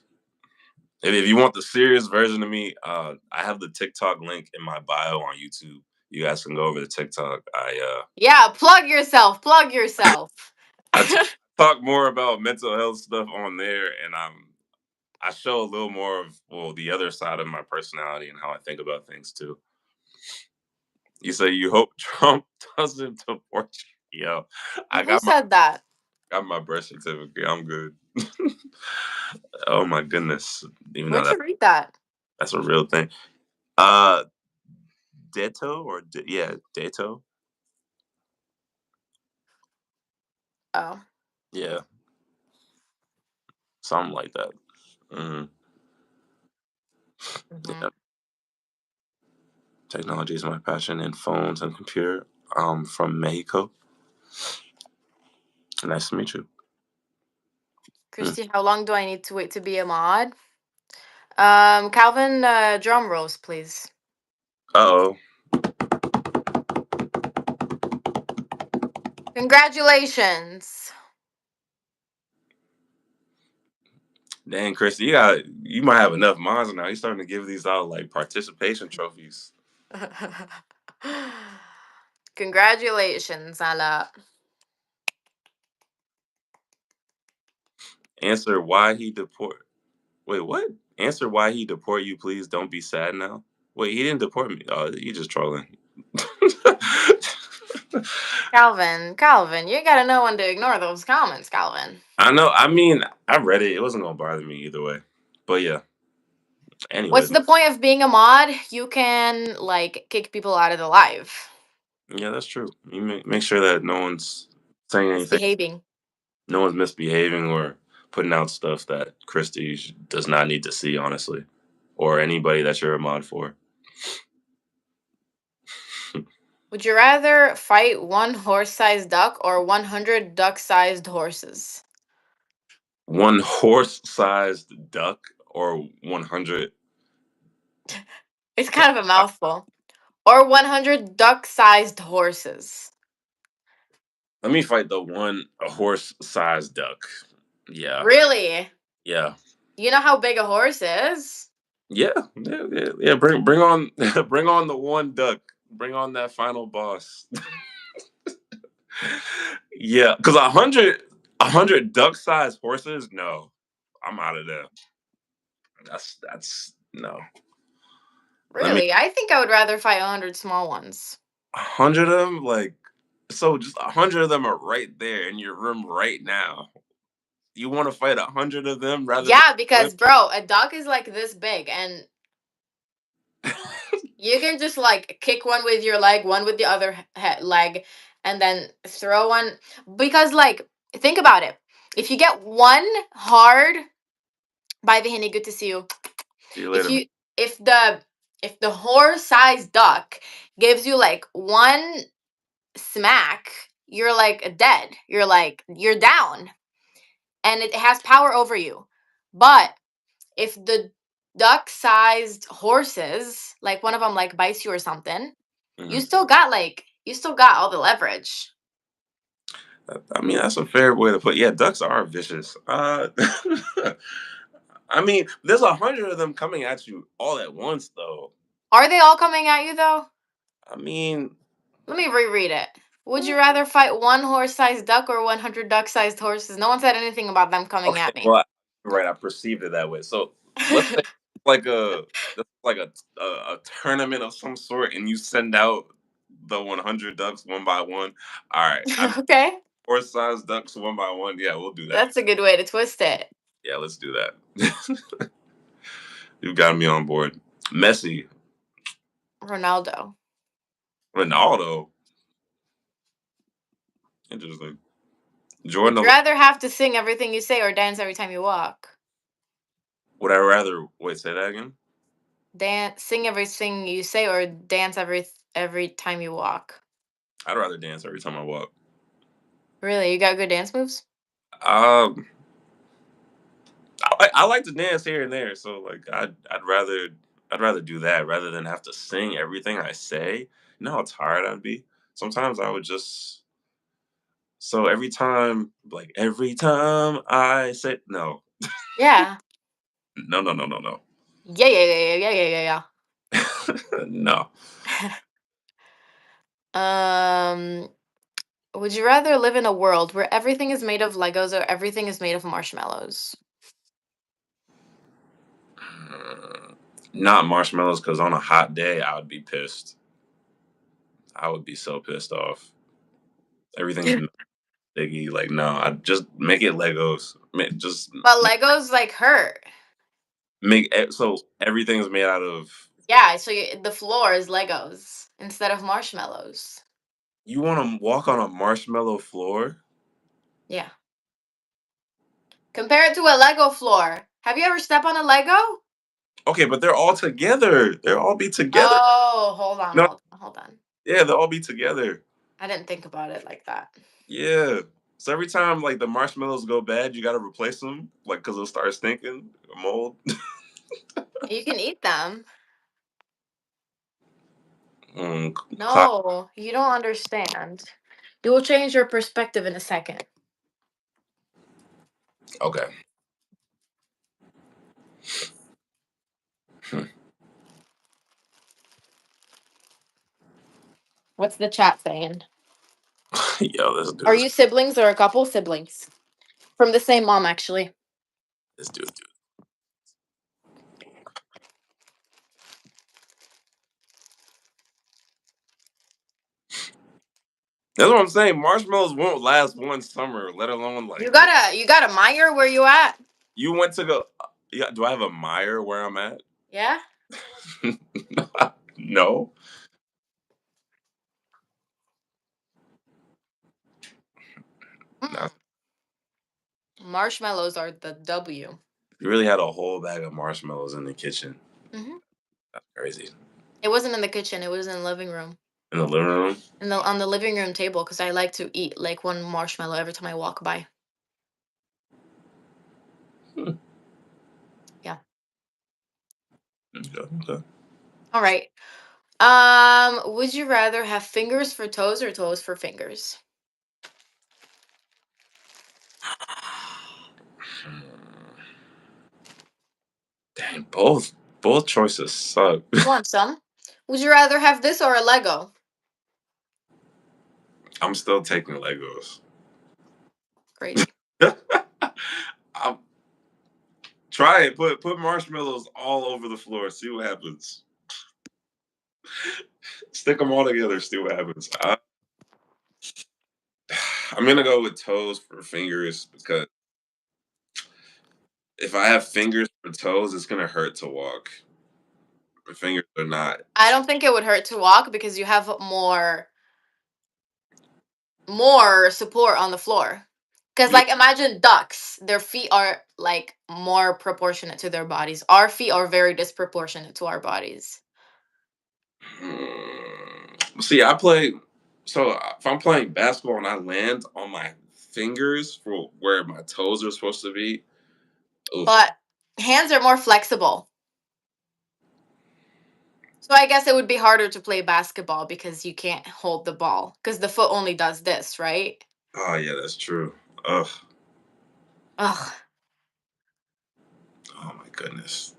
If you want the serious version of me, I have the TikTok link in my bio on YouTube. You guys can go over to TikTok. Yeah, plug yourself. Plug yourself. I talk more about mental health stuff on there, and I show a little more of, well, the other side of my personality and how I think about things too. You say you hope Trump doesn't deport you. Yo, I Who said that? got my birth certificate. I'm good. Oh my goodness. Even though Where'd you read that? that's a real thing. Uh yeah, Dato. Oh. Yeah, something like that. Mhm. Hmm. Yeah, technology is my passion in phones and computer. From Mexico. Nice to meet you. Mm. Kristy, how long do I need to wait to be a mod? Calvin, drum rolls, please. Uh-oh. Congratulations. Dang, Chris, you might have enough mods now. You're starting to give these out like participation trophies. Congratulations, Ala. Answer why he deport. Wait, what? Answer why he deport you, please. Don't be sad now. Wait, he didn't deport me. Oh, you just trolling. Calvin, you gotta know when to ignore those comments, Calvin. I know. I mean, I read it. It wasn't gonna bother me either way. But yeah. What's Anyways, the point of being a mod? You can like kick people out of the live. yeah, that's true. You make sure that no one's saying anything, Misbehaving. no one's misbehaving or putting out stuff that Christy does not need to see, honestly, or anybody that you're a mod for. Would you rather fight one horse-sized duck or 100 duck-sized horses? One horse-sized duck or 100. It's kind of a mouthful. Or 100 duck-sized horses. Let me fight the one a horse-sized duck. Yeah, Really? yeah, You know how big a horse is? yeah, yeah, yeah. Yeah. Bring on bring on the one duck. Bring on that final boss. Yeah, because a hundred duck-sized horses. No, I'm out of there. That's no. Let me Really? I think I would rather fight 100 small ones. 100 of them. Like, so just 100 of them are right there in your room right now. You want to fight 100 of them rather than Yeah, one? because bro, a duck is like this big and you can just like kick one with your leg, one with the other leg, and then throw one. Because, like, think about it. If you get one hard, bye, Vihini, good to see you. See you If later, man. you, if the horse-sized duck gives you like one smack, you're like dead. You're down, and it has power over you. But if the duck-sized horses, like one of them, like bites you or something, Mhm. you still got all the leverage. I mean, that's a fair way to put. Yeah, ducks are vicious. I mean, there's 100 of them coming at you all at once, though. Are they all coming at you though? I mean, Let me reread it. Would you rather fight one horse-sized duck or 100 duck-sized horses? No one said anything about them coming okay, at me. well, right, I perceived it that way. So let's say like a like a tournament of some sort, and you send out the 100 ducks one by one. All right, I mean, Okay, horse-sized ducks one by one. Yeah, we'll do that. that's a good way to twist it. Yeah, let's do that. You've got me on board. Messi, Ronaldo. Ronaldo. Interesting. Would you Jordan, rather have to sing everything you say or dance every time you walk? would I rather wait? Say that again. Sing everything you say or dance every time you walk. I'd rather dance every time I walk. Really, you got good dance moves? Um, I like to dance here and there, so like I'd rather do that rather than have to sing everything I say. You know how tired I'd be. Sometimes I would just so every time I say no, Yeah. no, Yeah, yeah, yeah, yeah, yeah, yeah, no. yeah. Would you rather live in a world where everything is made of Legos or everything is made of marshmallows? Not marshmallows, because on a hot day I would be pissed. I would be so pissed off. Everything's sticky. Like no, I just make it Legos. Just But Legos like hurt. so everything's made out of. Yeah, so the floor is Legos instead of marshmallows. You want to walk on a marshmallow floor? Yeah. Compare it to a Lego floor. Have you ever stepped on a Lego? Okay, but they're all together. They'll all be together. Oh, hold on, No, hold on, hold on. yeah, they'll all be together. I didn't think about it like that. Yeah. So every time like the marshmallows go bad, you gotta replace them, like because they'll start stinking, mold. You can eat them. mm, No, you don't understand. You will change your perspective in a second. okay. Hmm. What's the chat saying? Yo, let's do Are this. you siblings or a couple siblings? From the same mom, actually. Let's do it. That's what I'm saying. Marshmallows won't last one summer, let alone like You got a Meyer where you at? you went to go. Yeah, do I have a Meyer where I'm at? Yeah. No. No. Mm. Marshmallows are the W. You really had a whole bag of marshmallows in the kitchen. Hmm. That's crazy. It wasn't in the kitchen. It was in the living room. In the living room? On the living room table because I like to eat like one marshmallow every time I walk by. Hmm. Yeah. Okay, okay. All right. Would you rather have fingers for toes or toes for fingers? Hmm. Dang, both choices suck. You want some? Would you rather have this or a Lego? I'm still taking Legos. Crazy. I'm, try it. Put marshmallows all over the floor. See what happens. Stick them all together. See what happens. I'm gonna go with toes for fingers because if I have fingers for toes, it's gonna hurt to walk. My fingers are not. I don't think it would hurt to walk because you have more support on the floor. Because Yeah. like imagine ducks, their feet are like more proportionate to their bodies. Our feet are very disproportionate to our bodies. See, I play. So if I'm playing basketball and I land on my fingers for where my toes are supposed to be, oof. But hands are more flexible. So I guess it would be harder to play basketball because you can't hold the ball because the foot only does this, right? Oh yeah, that's true. Ugh. Ugh. Oh my goodness.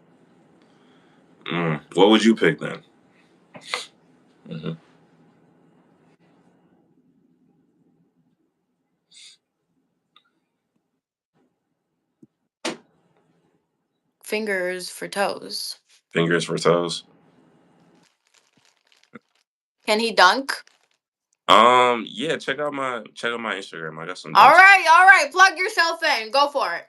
What would you pick then? Hmm. Fingers for toes. Fingers for toes. Can he dunk? Yeah. Check out my Instagram. I got some All dunks. right, all right. Plug yourself in. Go for it.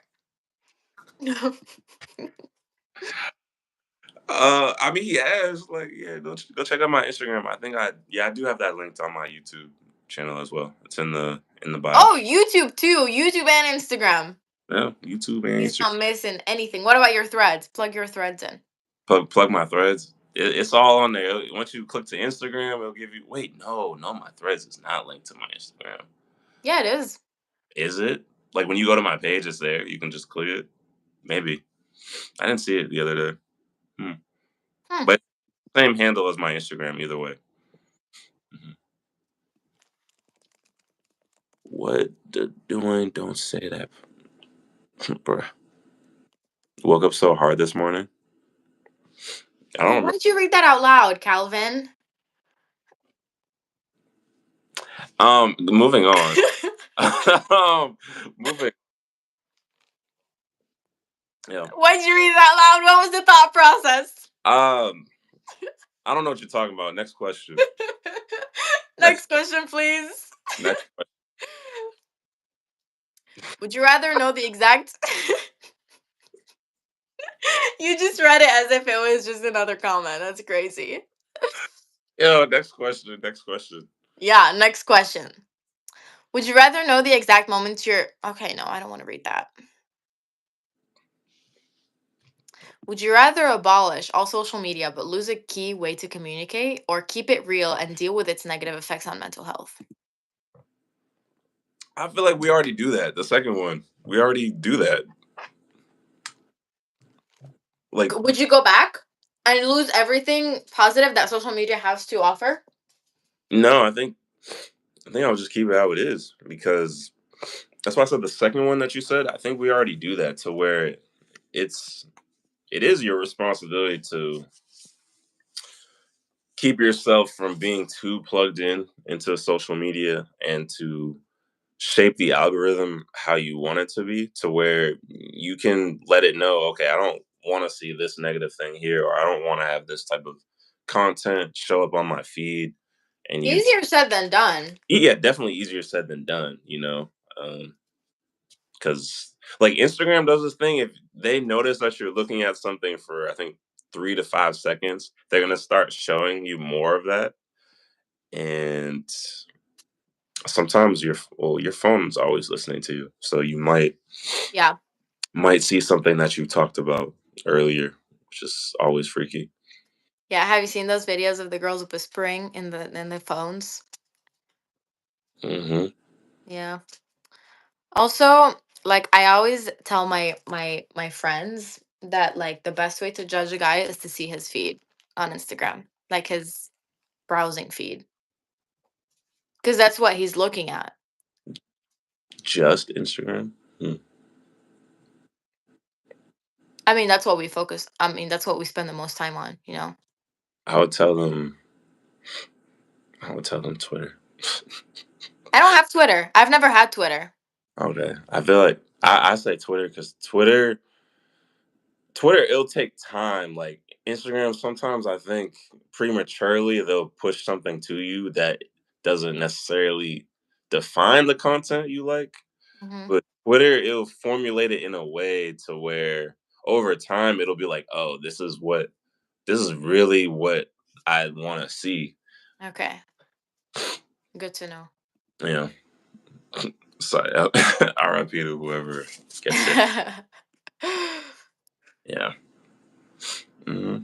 I mean, he has like, yeah. Go check out my Instagram. I do have that linked on my YouTube channel as well. It's in the bio. Oh, YouTube too. YouTube and Instagram. Yeah, YouTube and He's Instagram. not missing anything. What about your threads? Plug your threads in. Plug my threads. It's all on there. Once you click to Instagram, it'll give you. Wait, no, my threads is not linked to my Instagram. Yeah, it is. Is it? Like when you go to my page, it's there. You can just click it. Maybe I didn't see it the other day. Hmm. Hmm. But same handle as my Instagram either way. Mhm. What the doing? Don't say that, bruh. Woke up so hard this morning. I don't Well, remember. why did you read that out loud, Calvin? Moving on. Moving. Yeah. Why did you read it out loud? What was the thought process? Um. I don't know what you're talking about. Next question. Next. Next question, please. Next question. Would you rather know the exact? You just read it as if it was just another comment. That's crazy. Yo, next question. Next question. Yeah, next question. Would you rather know the exact moment you're. Okay, no, I don't want to read that. Would you rather abolish all social media but lose a key way to communicate, or keep it real and deal with its negative effects on mental health? I feel like we already do that. The second one, we already do that. Like, Would you go back and lose everything positive that social media has to offer? no, I think I'll just keep it how it is because that's why I said the second one that you said. I think we already do that to where it's it is your responsibility to keep yourself from being too plugged in into social media and to shape the algorithm how you want it to be to where you can let it know, okay, I don't want to see this negative thing here, or I don't want to have this type of content show up on my feed. And Easier said than done. yeah, definitely easier said than done, because like Instagram does this thing. If they notice that you're looking at something for, I think, 3 to 5 seconds, they're going to start showing you more of that. And sometimes your phone's always listening to you, so you Yeah. might see something that you talked about earlier, which is always freaky. Yeah. Have you seen those videos of the girls whispering in the phones? Hmm. Yeah. Also, like I always tell my friends that like the best way to judge a guy is to see his feed on Instagram, like his browsing feed, because that's what he's looking at. Just Instagram. Hmm. I mean, that's what we focus. I mean, that's what we spend the most time on. I would tell them. I would tell them Twitter. I don't have Twitter. I've never had Twitter. Okay, I feel like I say Twitter because Twitter, it'll take time. Like Instagram, sometimes I think prematurely they'll push something to you that doesn't necessarily define the content you like. Hmm. But Twitter, it'll formulate it in a way to where over time it'll be like, oh, this is really what I want to see. Okay, good to know. You know, sorry, RIP to whoever gets it. Yeah. Hmm.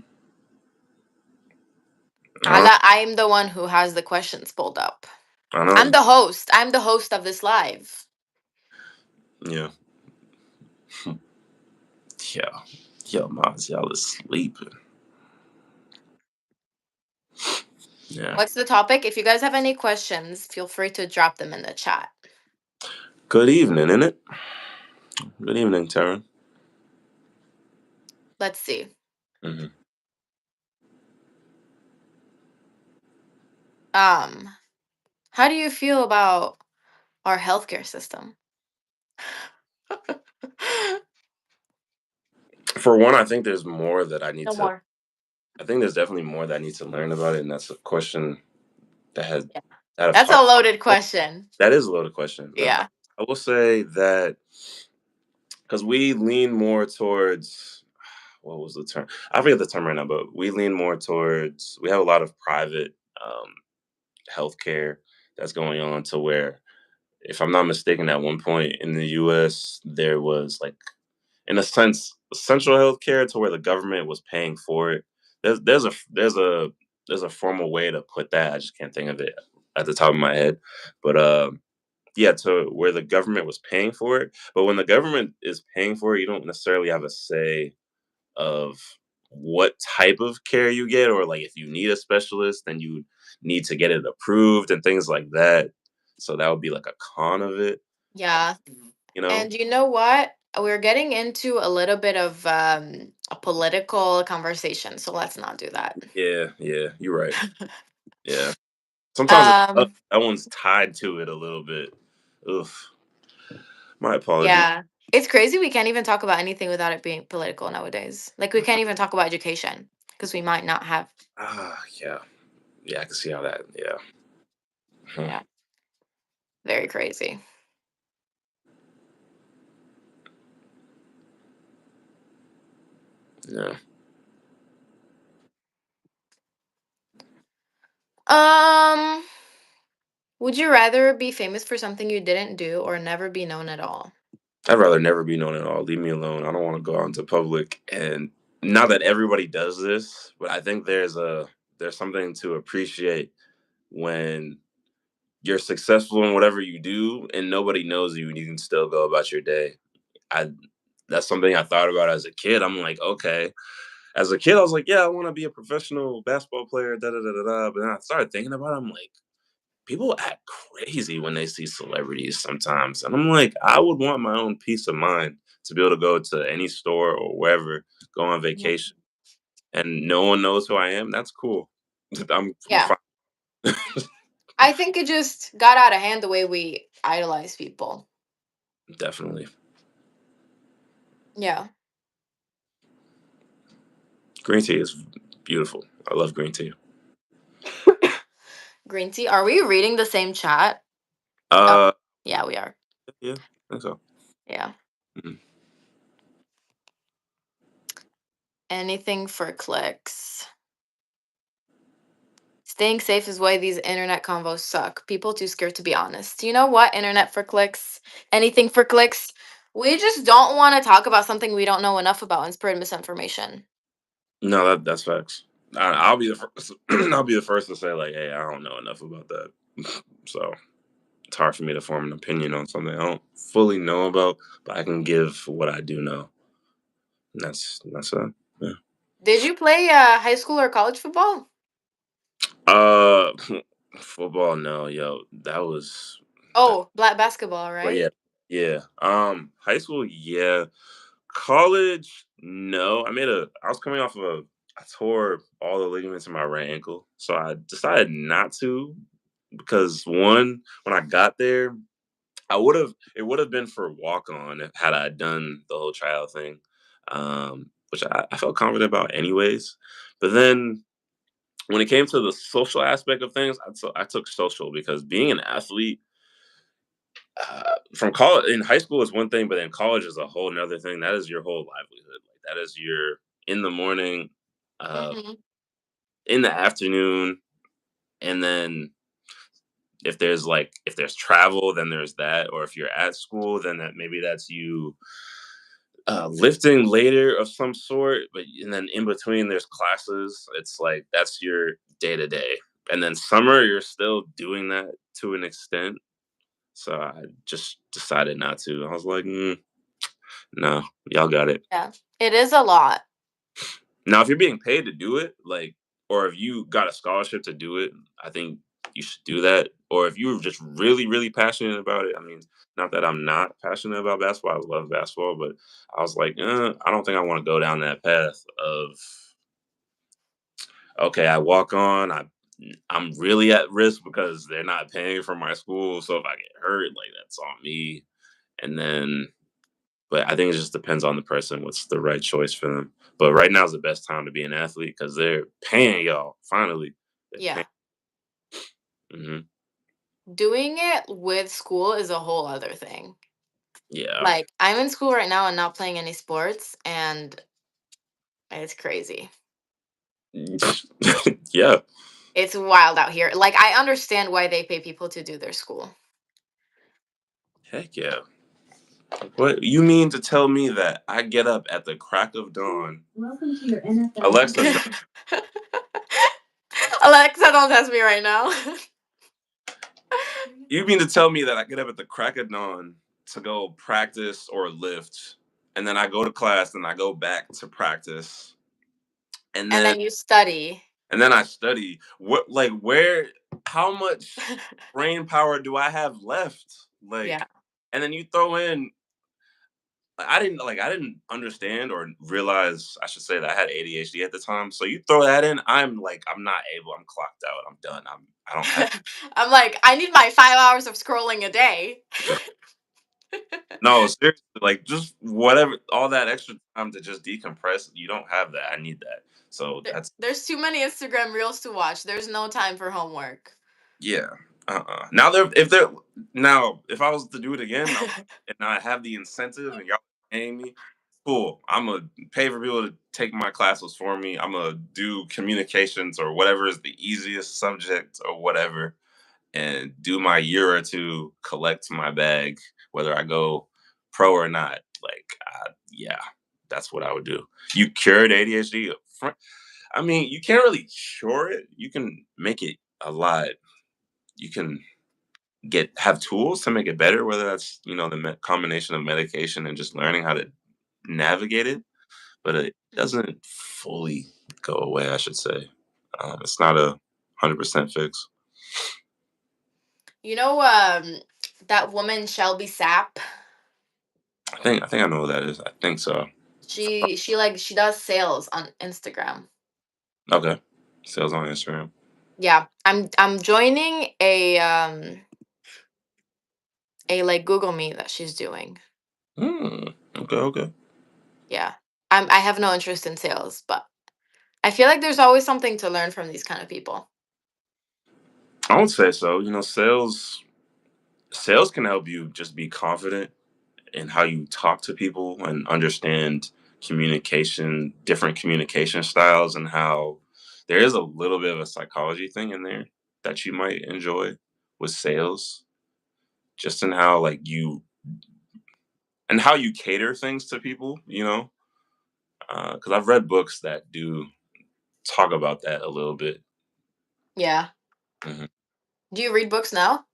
I'm the one who has the questions pulled up. I know. I'm the host. I'm the host of this live. Yeah. Yeah. Yo, Maz, y'all is sleeping. Yeah. What's the topic? If you guys have any questions, feel free to drop them in the chat. Good evening, innit? Good evening, Taryn. Let's see. Hmm. Um, how do you feel about our healthcare system? For one, I think there's more that I need No to. more. I think there's definitely more that I need to learn about it, and that's a question that has Yeah. that I've That's talked. a loaded question. That is a loaded question. Yeah. I will say that because we lean more towards what was the term? I forget the term right now, but we lean more towards we have a lot of private healthcare that's going on to where, if I'm not mistaken, at one point in the U.S. there was like, in a sense, central healthcare to where the government was paying for it. There's a formal way to put that. I just can't think of it at the top of my head, but yeah, to where the government was paying for it. But when the government is paying for it, you don't necessarily have a say of what type of care you get, or like if you need a specialist, then you need to get it approved and things like that. So that would be like a con of it, Yeah. you know? And you know what? We're getting into a little bit of a political conversation, so let's not do that. Yeah, yeah, you're right. Yeah. Sometimes um, that one's tied to it a little bit. Oof. My apologies. yeah. It's crazy we can't even talk about anything without it being political nowadays. Like we can't even talk about education because we might not have. Yeah. Yeah, I can see how that. Yeah. Hmm. Yeah, very crazy. Yeah. Um, would you rather be famous for something you didn't do or never be known at all? I'd rather never be known at all. Leave me alone. I don't want to go out into public. And not that everybody does this, but I think there's something to appreciate when you're successful in whatever you do and nobody knows you and you can still go about your day. I That's something I thought about as a kid. I'm like, okay. As a kid, I was like, yeah, I want to be a professional basketball player, da da da da da. But then I started thinking about it. I'm like, people act crazy when they see celebrities sometimes. And I'm like, I would want my own peace of mind to be able to go to any store or wherever, go on Mhm. vacation, and no one knows who I am. That's cool. I'm Yeah. fine. I think it just got out of hand the way we idolize people. Definitely. Yeah. Green tea is beautiful. I love green tea. Green tea. Are we reading the same chat? Oh, Uh, yeah, we are. yeah, I think so. Yeah. Mhm. Anything for clicks. Staying safe is why these internet convos suck. People too scared to be honest. You know what? Internet for clicks. Anything for clicks. We just don't want to talk about something we don't know enough about and spread misinformation. No, that's facts. I'll be the first. I'll be the first to say like, hey, I don't know enough about that. So it's hard for me to form an opinion on something I don't fully know about, but I can give what I do know. And that's yeah. Did you play high school or college football? Uh, football, no, yo, that was that. Oh, black basketball, Well, right? yeah, yeah. High school, yeah. College, no. I was coming off of I tore all the ligaments in my right ankle, so I decided not to because one, when I got there, it would have been for walk on had I done the whole trial thing, which I felt confident about anyways. But then when it came to the social aspect of things, I took social because being an athlete from college in high school is one thing, but then college is a whole another thing. That is your whole livelihood. Like that is your in the morning, uh, Mm-hmm. in the afternoon, and then if there's travel, then there's that. Or if you're at school, then that's you lifting later of some sort. But and then in between there's classes. It's like that's your day to day. And then summer, you're still doing that to an extent. So I just decided not to. I was like, no, y'all got it. Yeah. It is a lot. Now, if you're being paid to do it, like, or if you got a scholarship to do it, I think you should do that. Or if you're just really, really passionate about it, I mean, not that I'm not passionate about basketball, I love basketball, but I was like, I don't think I want to go down that path of okay, I walk on, I'm really at risk because they're not paying for my school. So if I get hurt, like that's on me. And then but I think it just depends on the person, what's the right choice for them. But right now is the best time to be an athlete because they're paying y'all. Finally, they're paying. Yeah. Hmm. Doing it with school is a whole other thing. Yeah, Like, I'm in school right now and not playing any sports, and it's crazy. yeah. It's wild out here. Like, I understand why they pay people to do their school. Heck yeah. What you mean to tell me that I get up at the crack of dawn? Welcome to your NFL. Alexa, Alexa, don't test me right now. you mean to tell me that I get up at the crack of dawn to go practice or lift, and then I go to class, and I go back to practice, and And then then you study. I study. What like where? How much brain power do I have left? Yeah. Like, and then you throw in. I didn't understand or realize I should say that I had ADHD at the time. So you throw that in, I'm like I'm not able. I'm clocked out. I'm done. I don't have. I'm like, I need my 5 hours of scrolling a day. No, seriously, like just whatever, all that extra time to just decompress, you don't have that. I need that. So that's There's too many Instagram reels to watch. There's no time for homework. yeah. Now if I was to do it again and I have the incentive and y'all paying me, cool. I'm gonna pay for people to take my classes for me. I'm gonna do communications or whatever is the easiest subject or whatever, and do my year or two, collect my bag, whether I go pro or not. Like, yeah, that's what I would do. You cured ADHD. I mean, you can't really cure it. You can make it a lot. You can have tools to make it better, whether that's the combination of medication and just learning how to navigate it. But it doesn't fully go away. I should say, it's not 100% fix. You know, that woman Shelby Sapp. I think I know what that is. I think so. She does sales on Instagram. Okay. Sales on Instagram. Yeah, I'm joining a like Google Meet that she's doing. Okay, okay. Yeah, I have no interest in sales, but I feel like there's always something to learn from these kind of people. I would say so. Sales can help you just be confident in how you talk to people and understand different communication styles, and how there is a little bit of a psychology thing in there that you might enjoy with sales, just in how like you cater things to people, because I've read books that do talk about that a little bit. Yeah. Mhm. Do you read books now?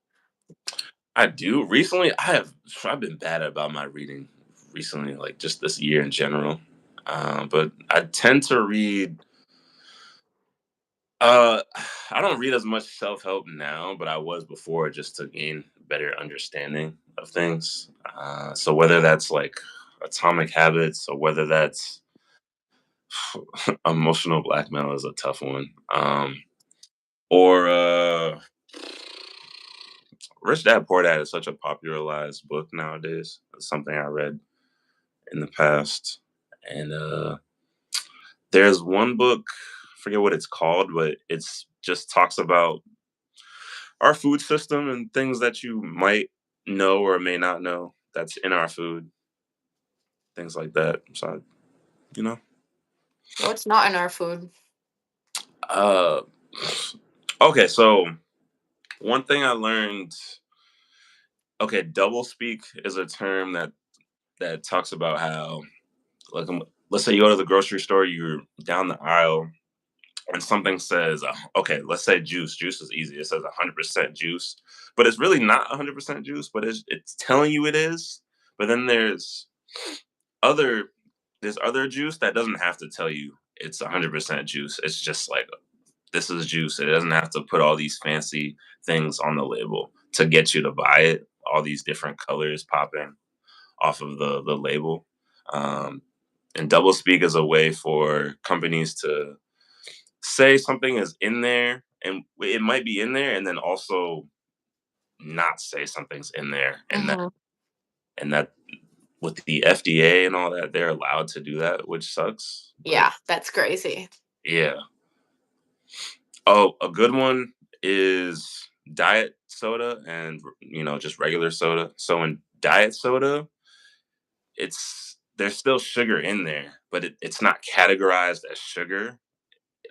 I do. Recently, I've been bad about my reading recently, like just this year in general. But I tend to read. Uh, I don't read as much self help now, but I was before, just to gain better understanding of things. So whether that's like Atomic Habits or whether that's Emotional Blackmail is a tough one. Or Rich Dad Poor Dad is such a popularized book nowadays. It's something I read in the past. And there's one book, I forget what it's called, but it's just talks about our food system and things that you might know or may not know that's in our food, things like that. So, you know, What's not in our food? uh, okay. So one thing I learned, okay, double speak is a term that talks about how, like, let's say you go to the grocery store, you're down the aisle, and something says, okay, let's say juice. Juice is easy. It says 100% juice, but it's really not 100% juice, but it's telling you it is. But then other there's other juice that doesn't have to tell you it's 100% juice. It's just like this is juice. It doesn't have to put all these fancy things on the label to get you to buy it. All these different colors popping off of the label. Um, and doublespeak is a way for companies to say something is in there, and it might be in there, and then also not say something's in there, Hmm. and that with the FDA and all that, they're allowed to do that, which sucks. But Yeah, that's crazy. yeah. Oh, a good one is diet soda and just regular soda. So in diet soda, there's still sugar in there, but it's not categorized as sugar.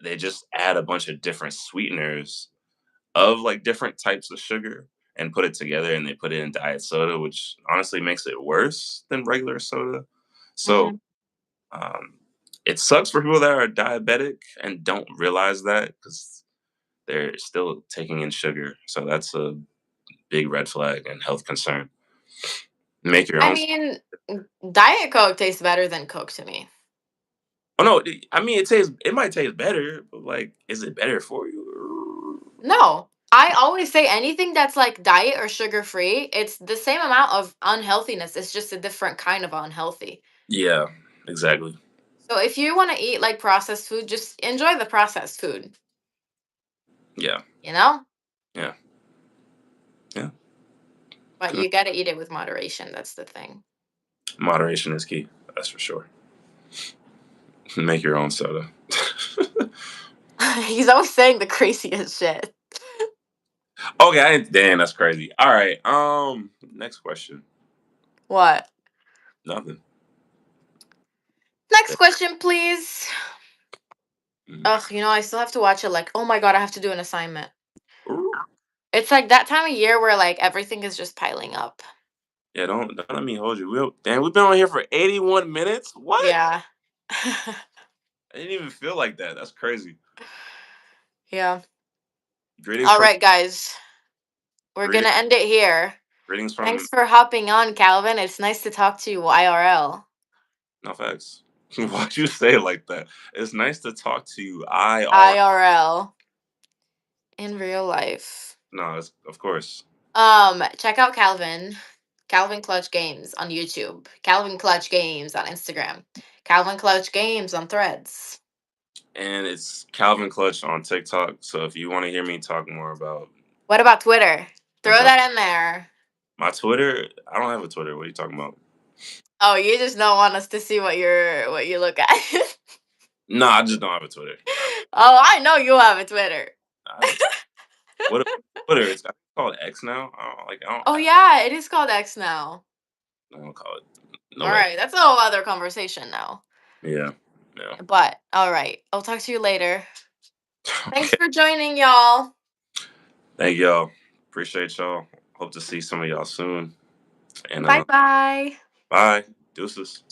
They just add a bunch of different sweeteners of like different types of sugar and put it together, and they put it in diet soda, which honestly makes it worse than regular soda. So Hmm. um, it sucks for people that are diabetic and don't realize that because they're still taking in sugar. So that's a big red flag and health concern. Make your I own. mean, Diet Coke tastes better than Coke to me. Oh no, I mean it might taste better, but like, is it better for you? No, I always say anything that's like diet or sugar free, it's the same amount of unhealthiness. It's just a different kind of unhealthy. Yeah, exactly. So if you want to eat like processed food, just enjoy the processed food, Yeah, you know? yeah, yeah. But you got to eat it with moderation. That's the thing. Moderation is key. That's for sure. Make your own soda. He's always saying the craziest shit. Okay, damn, that's crazy. All right. Next question. What? Nothing. Next question, please. Mm. Ugh, I still have to watch it. Like, oh my God, I have to do an assignment. Ooh. It's like that time of year where like everything is just piling up. Yeah, don't let me hold you. Damn, we've been on here for 81 minutes. What? Yeah. I didn't even feel like that. That's crazy. Yeah. Greetings All from right, guys. We're going greetings, to end it here. greetings from Thanks for hopping on, Calvin. It's nice to talk to you IRL. no facts. Why'd you say it like that? It's nice to talk to you. IRL in real life. No, of course. Check out Calvin Clutch Games on YouTube, Calvin Clutch Games on Instagram, Calvin Clutch Games on Threads. And it's Calvin Clutch on TikTok. So if you want to hear me talk more about What about Twitter? Throw mental, that in there. my Twitter, I don't have a Twitter. What are you talking about? Oh, you just don't want us to see what you look at. No, I just don't have a Twitter. Oh, I know you have a Twitter. I have a Twitter. What Twitter? It's called X now. Oh yeah, it is called X now. I don't call it. All Nobody. right, that's a whole other conversation now. Yeah. Yeah. But all right, I'll talk to you later. Thanks Okay. for joining, y'all. Thank y'all. Appreciate y'all. Hope to see some of y'all soon. And Bye bye. bye. Deuces.